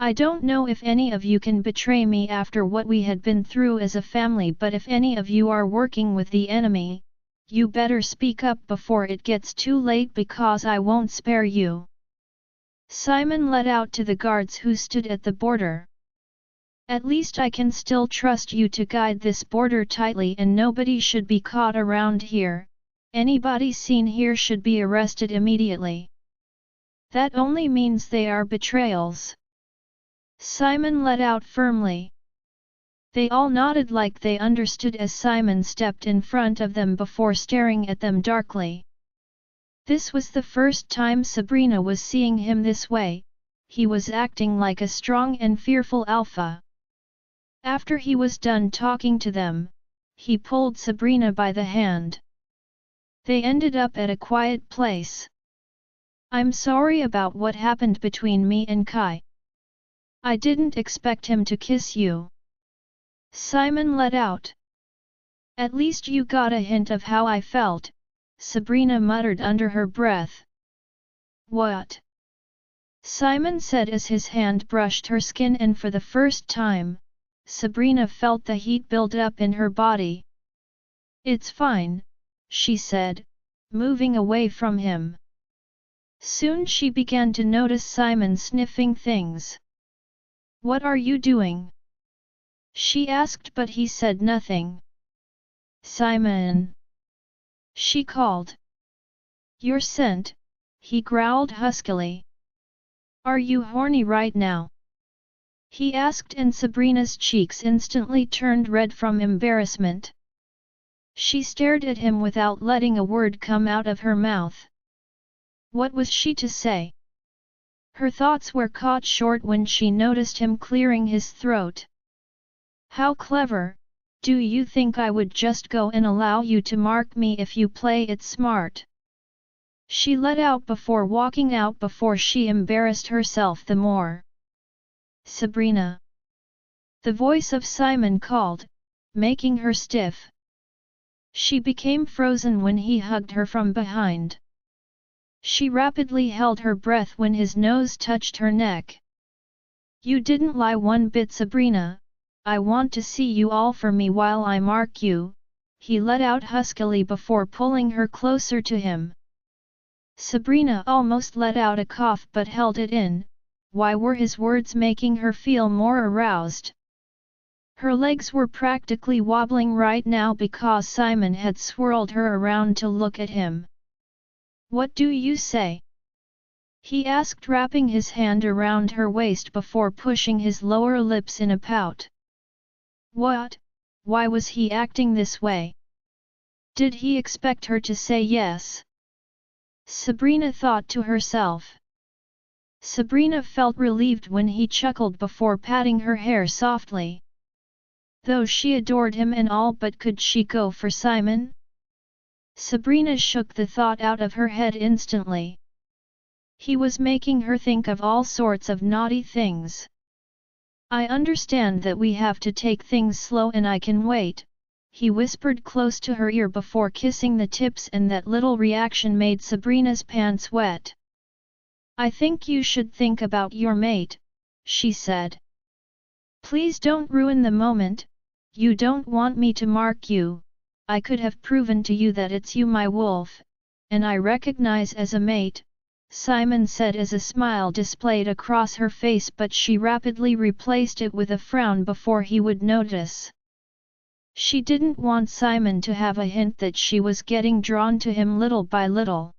I don't know if any of you can betray me after what we had been through as a family, but if any of you are working with the enemy, you better speak up before it gets too late because I won't spare you. Simon let out to the guards who stood at the border. At least I can still trust you to guide this border tightly and nobody should be caught around here. Anybody seen here should be arrested immediately. That only means they are betrayals. Simon let out firmly. They all nodded like they understood as Simon stepped in front of them before staring at them darkly. This was the first time Sabrina was seeing him this way. He was acting like a strong and fearful alpha. After he was done talking to them, he pulled Sabrina by the hand. They ended up at a quiet place. I'm sorry about what happened between me and Kai. I didn't expect him to kiss you. Simon let out. At least you got a hint of how I felt, Sabrina muttered under her breath. What? Simon said as his hand brushed her skin and for the first time, Sabrina felt the heat build up in her body. It's fine, she said, moving away from him. Soon she began to notice Simon sniffing things. What are you doing? She asked but he said nothing. Simon! She called. Your scent, he growled huskily. Are you horny right now? He asked and Sabrina's cheeks instantly turned red from embarrassment. She stared at him without letting a word come out of her mouth. What was she to say? Her thoughts were caught short when she noticed him clearing his throat. How clever! Do you think I would just go and allow you to mark me if you play it smart? She let out before walking out before she embarrassed herself the more. Sabrina! The voice of Simon called, making her stiff. She became frozen when he hugged her from behind. She rapidly held her breath when his nose touched her neck. You didn't lie one bit, Sabrina. I want to see you all for me while I mark you, he let out huskily before pulling her closer to him. Sabrina almost let out a cough but held it in. Why were his words making her feel more aroused? Her legs were practically wobbling right now because Simon had swirled her around to look at him. What do you say? He asked, wrapping his hand around her waist before pushing his lower lips in a pout. What? Why was he acting this way? Did he expect her to say yes? Sabrina thought to herself. Sabrina felt relieved when he chuckled before patting her hair softly. Though she adored him and all, but could she go for Simon? Sabrina shook the thought out of her head instantly. He was making her think of all sorts of naughty things. I understand that we have to take things slow and I can wait, he whispered close to her ear before kissing the tips, and that little reaction made Sabrina's pants wet. "I think you should think about your mate," she said. "Please don't ruin the moment. You don't want me to mark you. I could have proven to you that it's you, my wolf, and I recognize as a mate," Simon said as a smile displayed across her face, but she rapidly replaced it with a frown before he would notice. She didn't want Simon to have a hint that she was getting drawn to him little by little.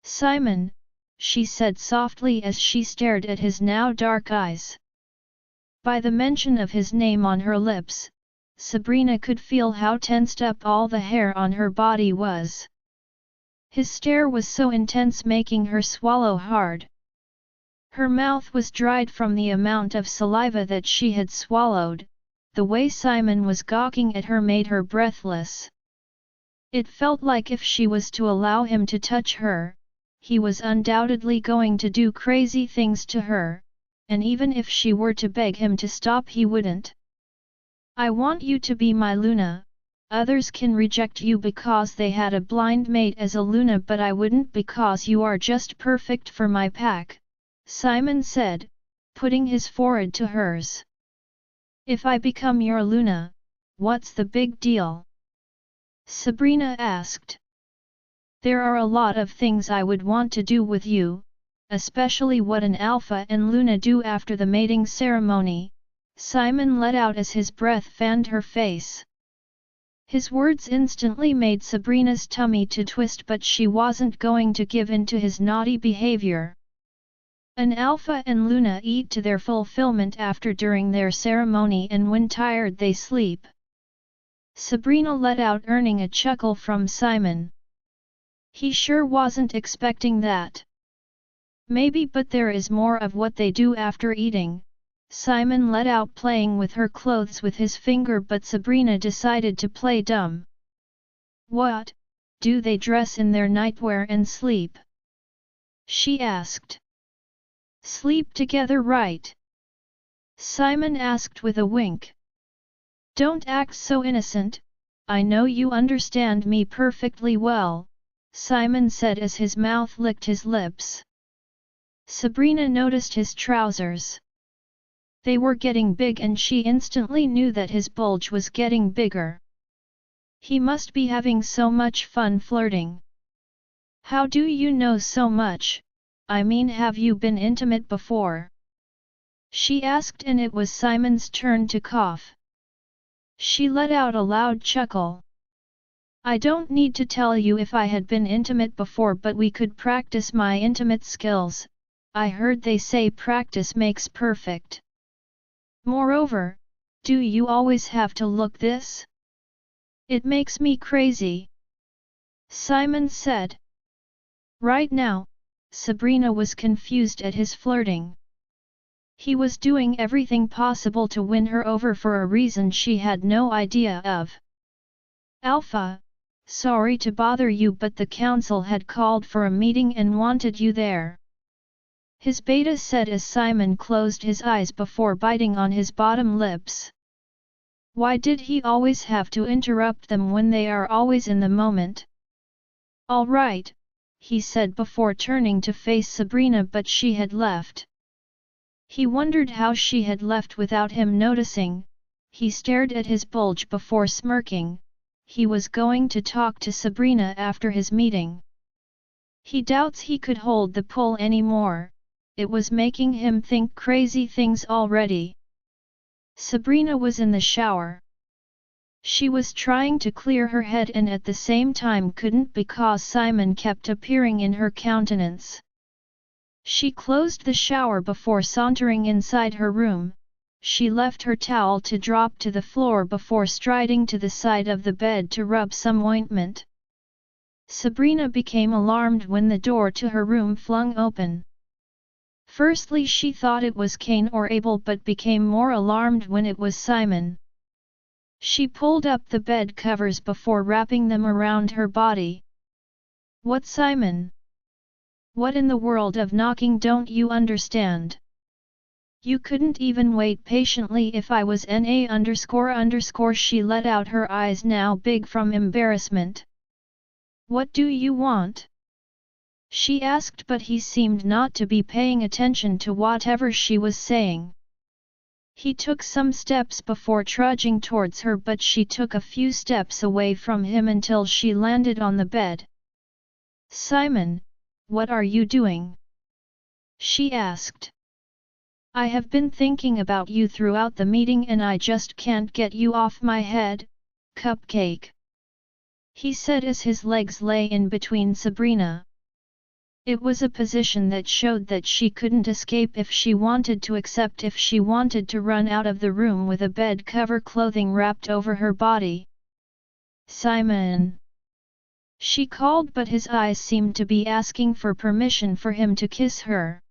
"Simon," she said softly as she stared at his now dark eyes. By the mention of his name on her lips, Sabrina could feel how tensed up all the hair on her body was. His stare was so intense, making her swallow hard. Her mouth was dried from the amount of saliva that she had swallowed. The way Simon was gawking at her made her breathless. It felt like if she was to allow him to touch her, he was undoubtedly going to do crazy things to her, and even if she were to beg him to stop, he wouldn't. "I want you to be my Luna. Others can reject you because they had a blind mate as a Luna, but I wouldn't, because you are just perfect for my pack," Simon said, putting his forehead to hers. "If I become your Luna, what's the big deal?" Sabrina asked. "There are a lot of things I would want to do with you, especially what an alpha and Luna do after the mating ceremony," Simon let out as his breath fanned her face. His words instantly made Sabrina's tummy to twist, but she wasn't going to give in to his naughty behavior. An alpha and Luna eat to their fulfillment after during their ceremony, and when tired they sleep. Sabrina let out, earning a chuckle from Simon. He sure wasn't expecting that. "Maybe, but there is more of what they do after eating," Simon let out, playing with her clothes with his finger, but Sabrina decided to play dumb. "What, do they dress in their nightwear and sleep?" she asked. "Sleep together, right?" Simon asked with a wink. "Don't act so innocent, I know you understand me perfectly well," Simon said as his mouth licked his lips. Sabrina noticed his trousers. They were getting big, and she instantly knew that his bulge was getting bigger. He must be having so much fun flirting. "How do you know so much? I mean, have you been intimate before?" she asked, and it was Simon's turn to cough. She let out a loud chuckle. "I don't need to tell you if I had been intimate before, but we could practice my intimate skills. I heard they say practice makes perfect. Moreover, do you always have to look this? It makes me crazy," Simon said. Right now, Sabrina was confused at his flirting. He was doing everything possible to win her over for a reason she had no idea of. "Alpha, sorry to bother you, but the council had called for a meeting and wanted you there," his beta said as Simon closed his eyes before biting on his bottom lips. Why did he always have to interrupt them when they are always in the moment? "All right," he said before turning to face Sabrina, but she had left. He wondered how she had left without him noticing. He stared at his bulge before smirking. He was going to talk to Sabrina after his meeting. He doubts he could hold the pull anymore. It was making him think crazy things already. Sabrina was in the shower. She was trying to clear her head and at the same time couldn't because Simon kept appearing in her countenance. She closed the shower before sauntering inside her room. She left her towel to drop to the floor before striding to the side of the bed to rub some ointment. Sabrina became alarmed when the door to her room flung open. Firstly she thought it was Kane or Abel, but became more alarmed when it was Simon. She pulled up the bed covers before wrapping them around her body. "What, Simon? What in the world of knocking don't you understand?" You couldn't even wait patiently if I was NA___. She let out her eyes now big from embarrassment. What do you want? She asked, but he seemed not to be paying attention to whatever she was saying. He took some steps before trudging towards her, but she took a few steps away from him until she landed on the bed. Simon, what are you doing? She asked. I have been thinking about you throughout the meeting and I just can't get you off my head, Cupcake. He said as his legs lay in between Sabrina. It was a position that showed that she couldn't escape if she wanted to, except if she wanted to run out of the room with a bed cover clothing wrapped over her body. Simon! She called, but his eyes seemed to be asking for permission for him to kiss her.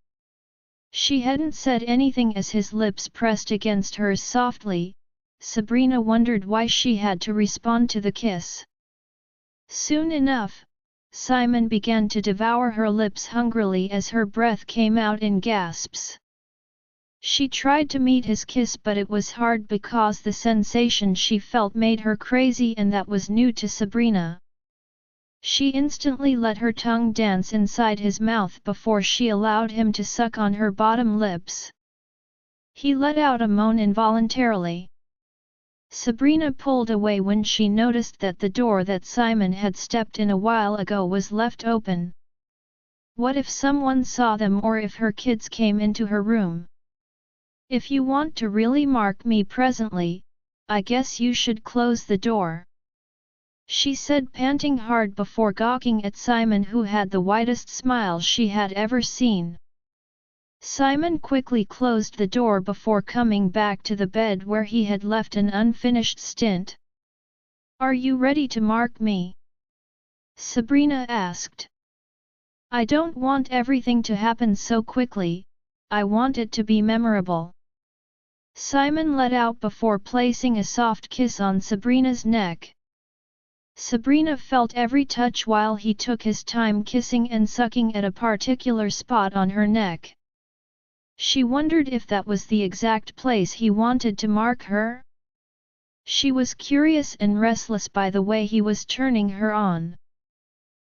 She hadn't said anything as his lips pressed against hers softly. Sabrina wondered why she had to respond to the kiss. Soon enough, Simon began to devour her lips hungrily as her breath came out in gasps. She tried to meet his kiss, but it was hard because the sensation she felt made her crazy, and that was new to Sabrina. She instantly let her tongue dance inside his mouth before she allowed him to suck on her bottom lips. He let out a moan involuntarily. Sabrina pulled away when she noticed that the door that Simon had stepped in a while ago was left open. What if someone saw them, or if her kids came into her room? If you want to really mark me presently, I guess you should close the door. She said, panting hard before gawking at Simon, who had the widest smile she had ever seen. Simon quickly closed the door before coming back to the bed where he had left an unfinished stint. Are you ready to mark me? Sabrina asked. I don't want everything to happen so quickly, I want it to be memorable. Simon let out before placing a soft kiss on Sabrina's neck. Sabrina felt every touch while he took his time kissing and sucking at a particular spot on her neck. She wondered if that was the exact place he wanted to mark her. She was curious and restless by the way he was turning her on.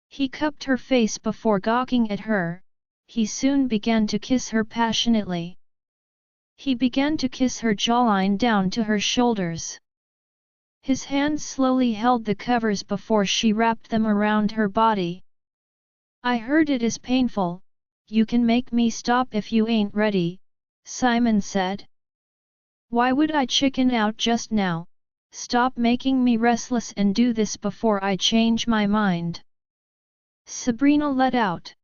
He cupped her face before gawking at her. He soon began to kiss her passionately. He began to kiss her jawline down to her shoulders. His hands slowly held the covers before she wrapped them around her body. I heard it is painful. You can make me stop if you ain't ready, Simon said. Why would I chicken out just now? Stop making me restless and do this before I change my mind. Sabrina let out.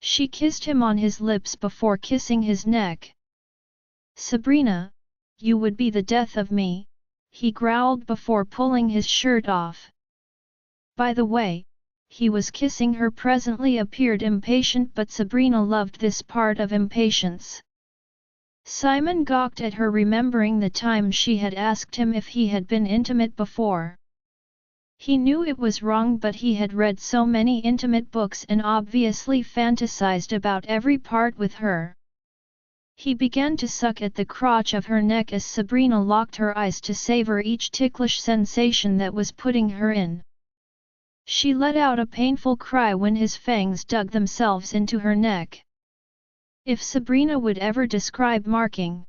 She kissed him on his lips before kissing his neck. Sabrina, you would be the death of me, he growled before pulling his shirt off. By the way, he was kissing her presently appeared impatient, but Sabrina loved this part of impatience. Simon gawked at her, remembering the time she had asked him if he had been intimate before. He knew it was wrong, but he had read so many intimate books and obviously fantasized about every part with her. He began to suck at the crotch of her neck as Sabrina locked her eyes to savor each ticklish sensation that was putting her in. She let out a painful cry when his fangs dug themselves into her neck. If Sabrina would ever describe marking,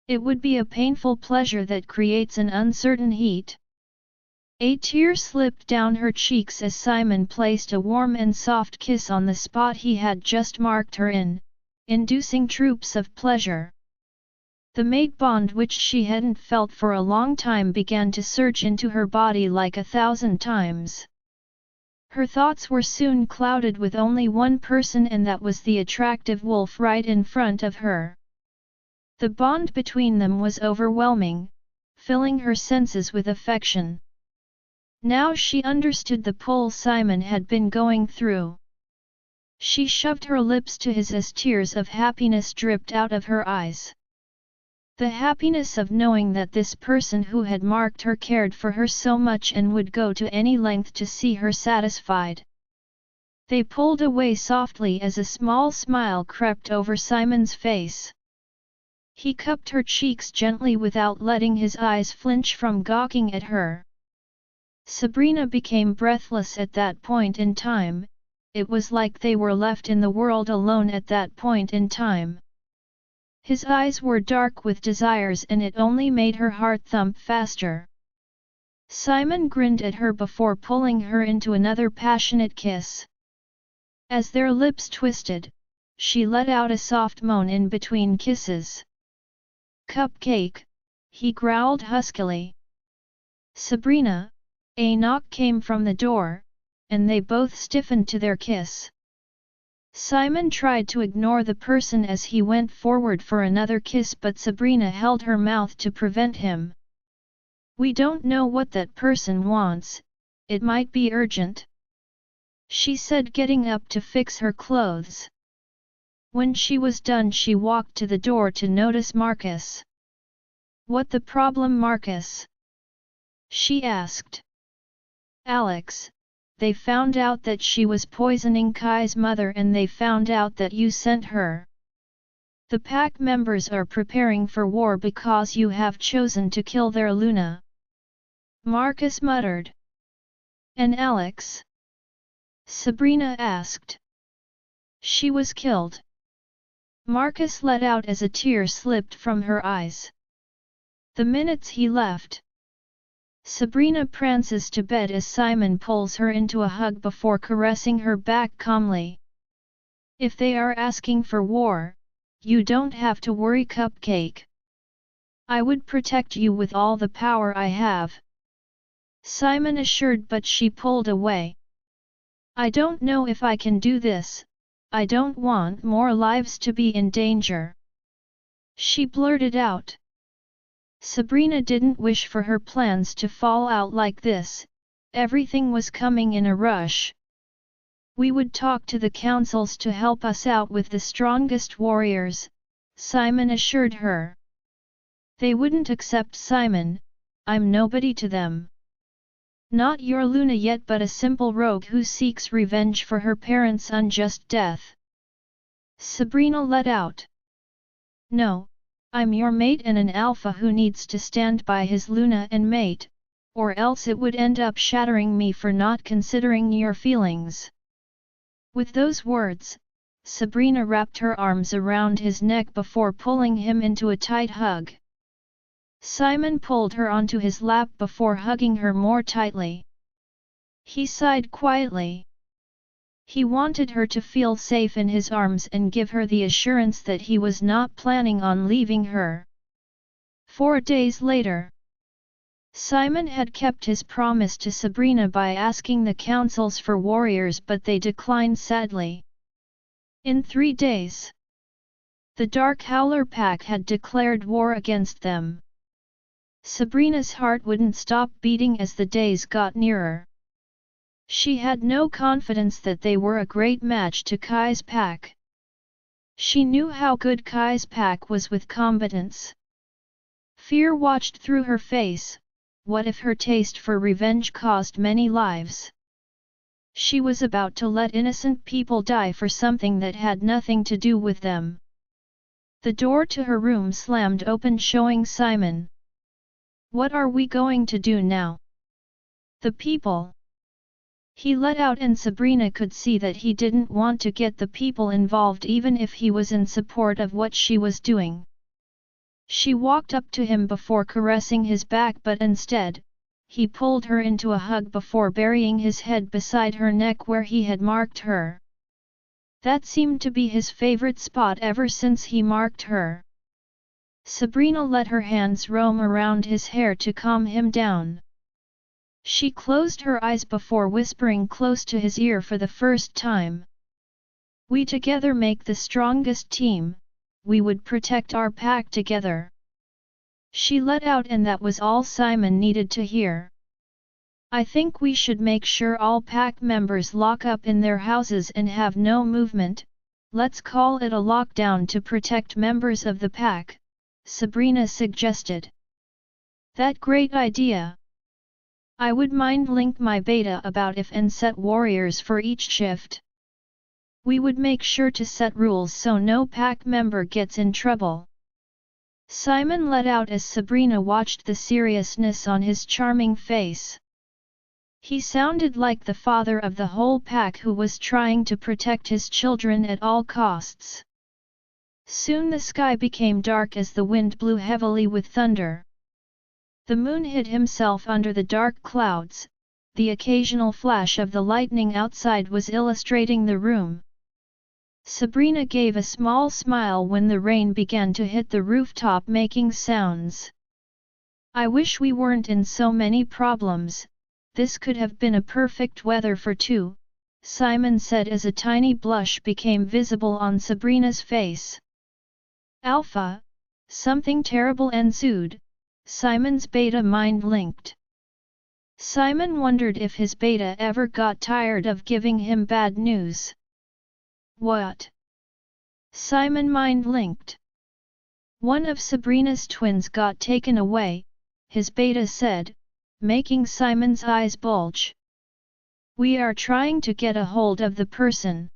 it would be a painful pleasure that creates an uncertain heat. A tear slipped down her cheeks as Simon placed a warm and soft kiss on the spot he had just marked her in, inducing troops of pleasure. The mate bond which she hadn't felt for a long time began to surge into her body like 1,000 times. Her thoughts were soon clouded with only one person, and that was the attractive wolf right in front of her. The bond between them was overwhelming, filling her senses with affection. Now she understood the pull Simon had been going through. She shoved her lips to his as tears of happiness dripped out of her eyes. The happiness of knowing that this person who had marked her cared for her so much and would go to any length to see her satisfied. They pulled away softly as a small smile crept over Simon's face. He cupped her cheeks gently without letting his eyes flinch from gawking at her. Sabrina became breathless at that point in time. It was like they were left in the world alone at that point in time. His eyes were dark with desires and it only made her heart thump faster. Simon grinned at her before pulling her into another passionate kiss. As their lips twisted, she let out a soft moan in between kisses. "Cupcake," he growled huskily. "Sabrina," a knock came from the door, and they both stiffened to their kiss. Simon tried to ignore the person as he went forward for another kiss, but Sabrina held her mouth to prevent him. "We don't know what that person wants, it might be urgent," she said, getting up to fix her clothes. When she was done, she walked to the door to notice Marcus. "What the problem, Marcus?" she asked. "Alex, they found out that she was poisoning Kai's mother and they found out that you sent her. The pack members are preparing for war because you have chosen to kill their Luna," Marcus muttered. "And Alex?" Sabrina asked. "She was killed," Marcus let out as a tear slipped from her eyes. The minutes he left, Sabrina prances to bed as Simon pulls her into a hug before caressing her back calmly. "If they are asking for war, you don't have to worry, Cupcake. I would protect you with all the power I have," Simon assured, but she pulled away. "I don't know if I can do this, I don't want more lives to be in danger," she blurted out. Sabrina didn't wish for her plans to fall out like this, everything was coming in a rush. "We would talk to the councils to help us out with the strongest warriors," Simon assured her. "They wouldn't accept Simon, I'm nobody to them. Not your Luna yet, but a simple rogue who seeks revenge for her parents' unjust death," Sabrina let out. "No, I'm your mate and an alpha who needs to stand by his Luna and mate, or else it would end up shattering me for not considering your feelings." With those words, Sabrina wrapped her arms around his neck before pulling him into a tight hug. Simon pulled her onto his lap before hugging her more tightly. He sighed quietly. He wanted her to feel safe in his arms and give her the assurance that he was not planning on leaving her. 4 days later, Simon had kept his promise to Sabrina by asking the councils for warriors, but they declined sadly. In 3 days, the Dark Howler pack had declared war against them. Sabrina's heart wouldn't stop beating as the days got nearer. She had no confidence that they were a great match to Kai's pack. She knew how good Kai's pack was with combatants. Fear watched through her face. What if her taste for revenge cost many lives? She was about to let innocent people die for something that had nothing to do with them. The door to her room slammed open, showing Simon. "What are we going to do now?" "The people," he let out, and Sabrina could see that he didn't want to get the people involved even if he was in support of what she was doing. She walked up to him before caressing his back, but instead, he pulled her into a hug before burying his head beside her neck where he had marked her. That seemed to be his favorite spot ever since he marked her. Sabrina let her hands roam around his hair to calm him down. She closed her eyes before whispering close to his ear for the first time. "We together make the strongest team, we would protect our pack together," she let out, and that was all Simon needed to hear. "I think we should make sure all pack members lock up in their houses and have no movement, let's call it a lockdown to protect members of the pack," Sabrina suggested. "That great idea. I would mind link my beta about if and set warriors for each shift. We would make sure to set rules so no pack member gets in trouble." Simon let out as Sabrina watched the seriousness on his charming face. He sounded like the father of the whole pack who was trying to protect his children at all costs. Soon the sky became dark as the wind blew heavily with thunder. The moon hid himself under the dark clouds, the occasional flash of the lightning outside was illustrating the room. Sabrina gave a small smile when the rain began to hit the rooftop making sounds. I wish we weren't in so many problems. This could have been a perfect weather for two, Simon said as a tiny blush became visible on Sabrina's face. Alpha, something terrible ensued, Simon's beta mind linked. Simon wondered if his beta ever got tired of giving him bad news. What? Simon mind linked. One of Sabrina's twins got taken away, his beta said, making Simon's eyes bulge. We are trying to get a hold of the person.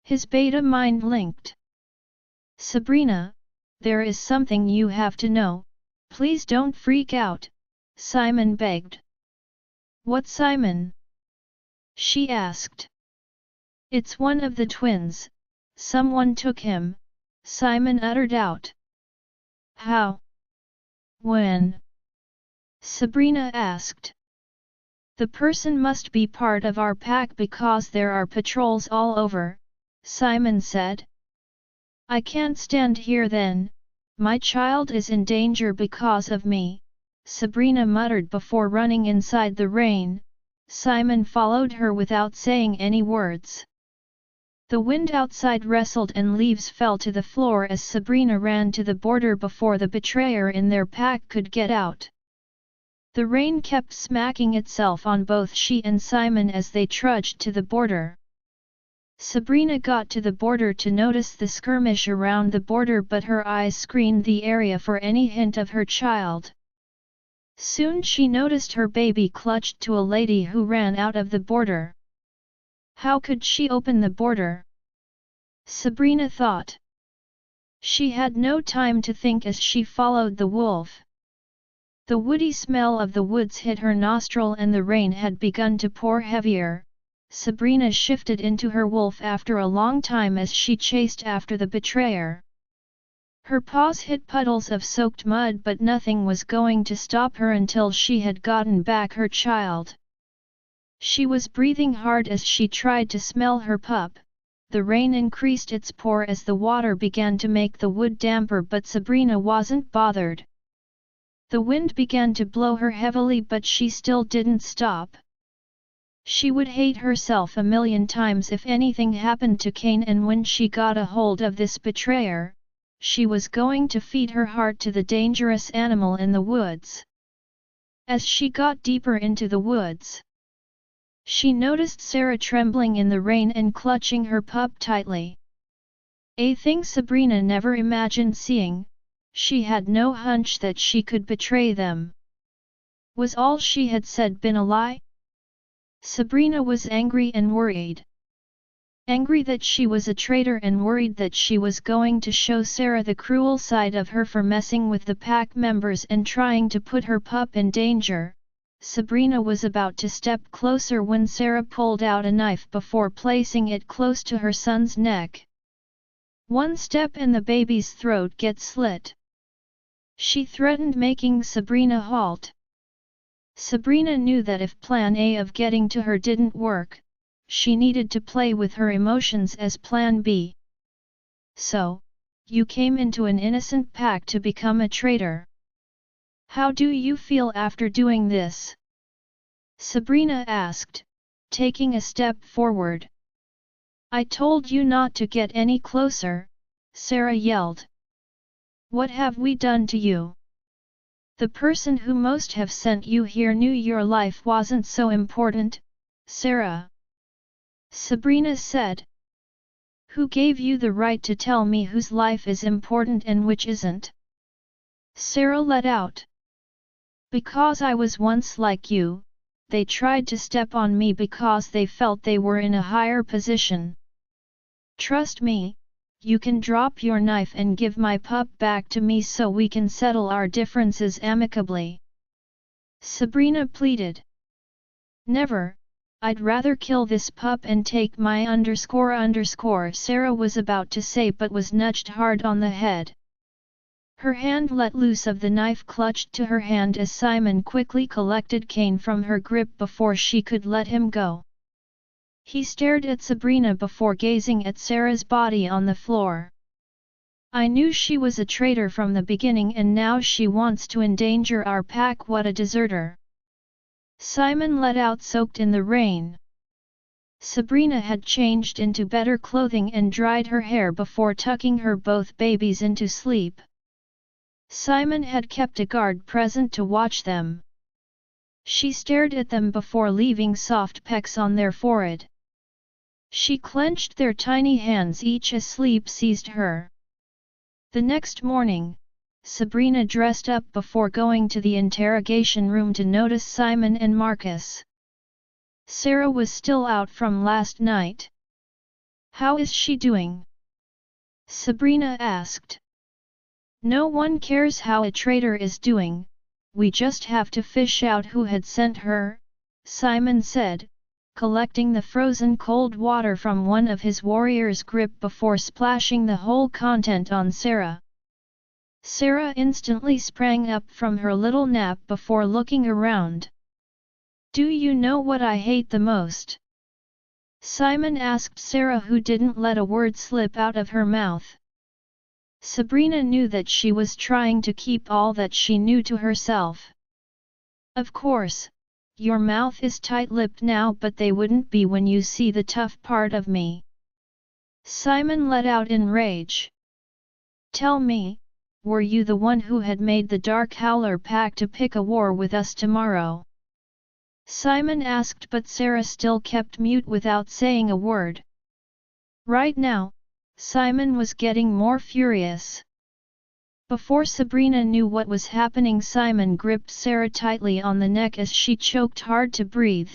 His beta mind linked. Sabrina, there is something you have to know, please don't freak out, Simon begged. What Simon? She asked. It's one of the twins, someone took him, Simon uttered out. How? When? Sabrina asked. The person must be part of our pack because there are patrols all over, Simon said. I can't stand here then, my child is in danger because of me, Sabrina muttered before running inside the rain. Simon followed her without saying any words. The wind outside wrestled and leaves fell to the floor as Sabrina ran to the border before the betrayer in their pack could get out. The rain kept smacking itself on both she and Simon as they trudged to the border. Sabrina got to the border to notice the skirmish around the border, but her eyes screened the area for any hint of her child. Soon she noticed her baby clutched to a lady who ran out of the border. How could she open the border? Sabrina thought. She had no time to think as she followed the wolf. The woody smell of the woods hit her nostril and the rain had begun to pour heavier. Sabrina shifted into her wolf after a long time as she chased after the betrayer. Her paws hit puddles of soaked mud, but nothing was going to stop her until she had gotten back her child. She was breathing hard as she tried to smell her pup. The rain increased its pour as the water began to make the wood damper, but Sabrina wasn't bothered. The wind began to blow her heavily, but she still didn't stop. She would hate herself a million times if anything happened to Cain, and when she got a hold of this betrayer, she was going to feed her heart to the dangerous animal in the woods. As she got deeper into the woods, she noticed Sarah trembling in the rain and clutching her pup tightly. A thing Sabrina never imagined seeing. She had no hunch that she could betray them. Was all she had said been a lie? Sabrina was angry and worried. Angry that she was a traitor and worried that she was going to show Sarah the cruel side of her for messing with the pack members and trying to put her pup in danger. Sabrina was about to step closer when Sarah pulled out a knife before placing it close to her son's neck. One step and the baby's throat gets slit. She threatened, making Sabrina halt. Sabrina knew that if plan A of getting to her didn't work, she needed to play with her emotions as plan B. So, you came into an innocent pack to become a traitor. How do you feel after doing this? Sabrina asked, taking a step forward. I told you not to get any closer, Sarah yelled. What have we done to you? The person who most have sent you here knew your life wasn't so important, Sarah. Sabrina said. Who gave you the right to tell me whose life is important and which isn't? Sarah let out. Because I was once like you, they tried to step on me because they felt they were in a higher position. Trust me, you can drop your knife and give my pup back to me so we can settle our differences amicably. Sabrina pleaded. Never, I'd rather kill this pup and take my __. Sarah was about to say but was nudged hard on the head. Her hand let loose of the knife clutched to her hand as Simon quickly collected Cain from her grip before she could let him go. He stared at Sabrina before gazing at Sarah's body on the floor. I knew she was a traitor from the beginning and now she wants to endanger our pack. What a deserter! Simon let out, soaked in the rain. Sabrina had changed into better clothing and dried her hair before tucking her both babies into sleep. Simon had kept a guard present to watch them. She stared at them before leaving soft pecks on their forehead. She clenched their tiny hands, each as sleep seized her. The next morning, Sabrina dressed up before going to the interrogation room to notice Simon and Marcus. Sarah was still out from last night. How is she doing? Sabrina asked. No one cares how a traitor is doing, we just have to fish out who had sent her, Simon said, collecting the frozen cold water from one of his warrior's grip before splashing the whole content on Sarah. Sarah instantly sprang up from her little nap before looking around. Do you know what I hate the most? Simon asked Sarah, who didn't let a word slip out of her mouth. Sabrina knew that she was trying to keep all that she knew to herself. Of course, your mouth is tight-lipped now, but they wouldn't be when you see the tough part of me. Simon let out in rage. Tell me, were you the one who had made the Dark Howler pact to pick a war with us tomorrow? Simon asked, but Sarah still kept mute without saying a word. Right now, Simon was getting more furious. Before Sabrina knew what was happening, Simon gripped Sarah tightly on the neck as she choked hard to breathe.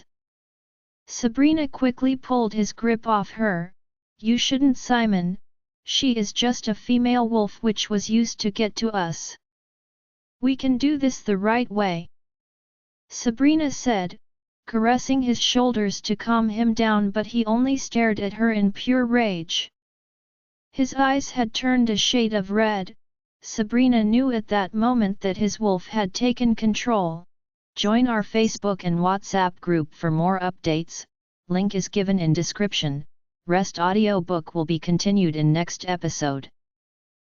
Sabrina quickly pulled his grip off her. You shouldn't, Simon, she is just a female wolf which was used to get to us. We can do this the right way, Sabrina said, caressing his shoulders to calm him down, but he only stared at her in pure rage. His eyes had turned a shade of red. Sabrina knew at that moment that his wolf had taken control. Join our Facebook and WhatsApp group for more updates, link is given in description. Rest audiobook will be continued in next episode.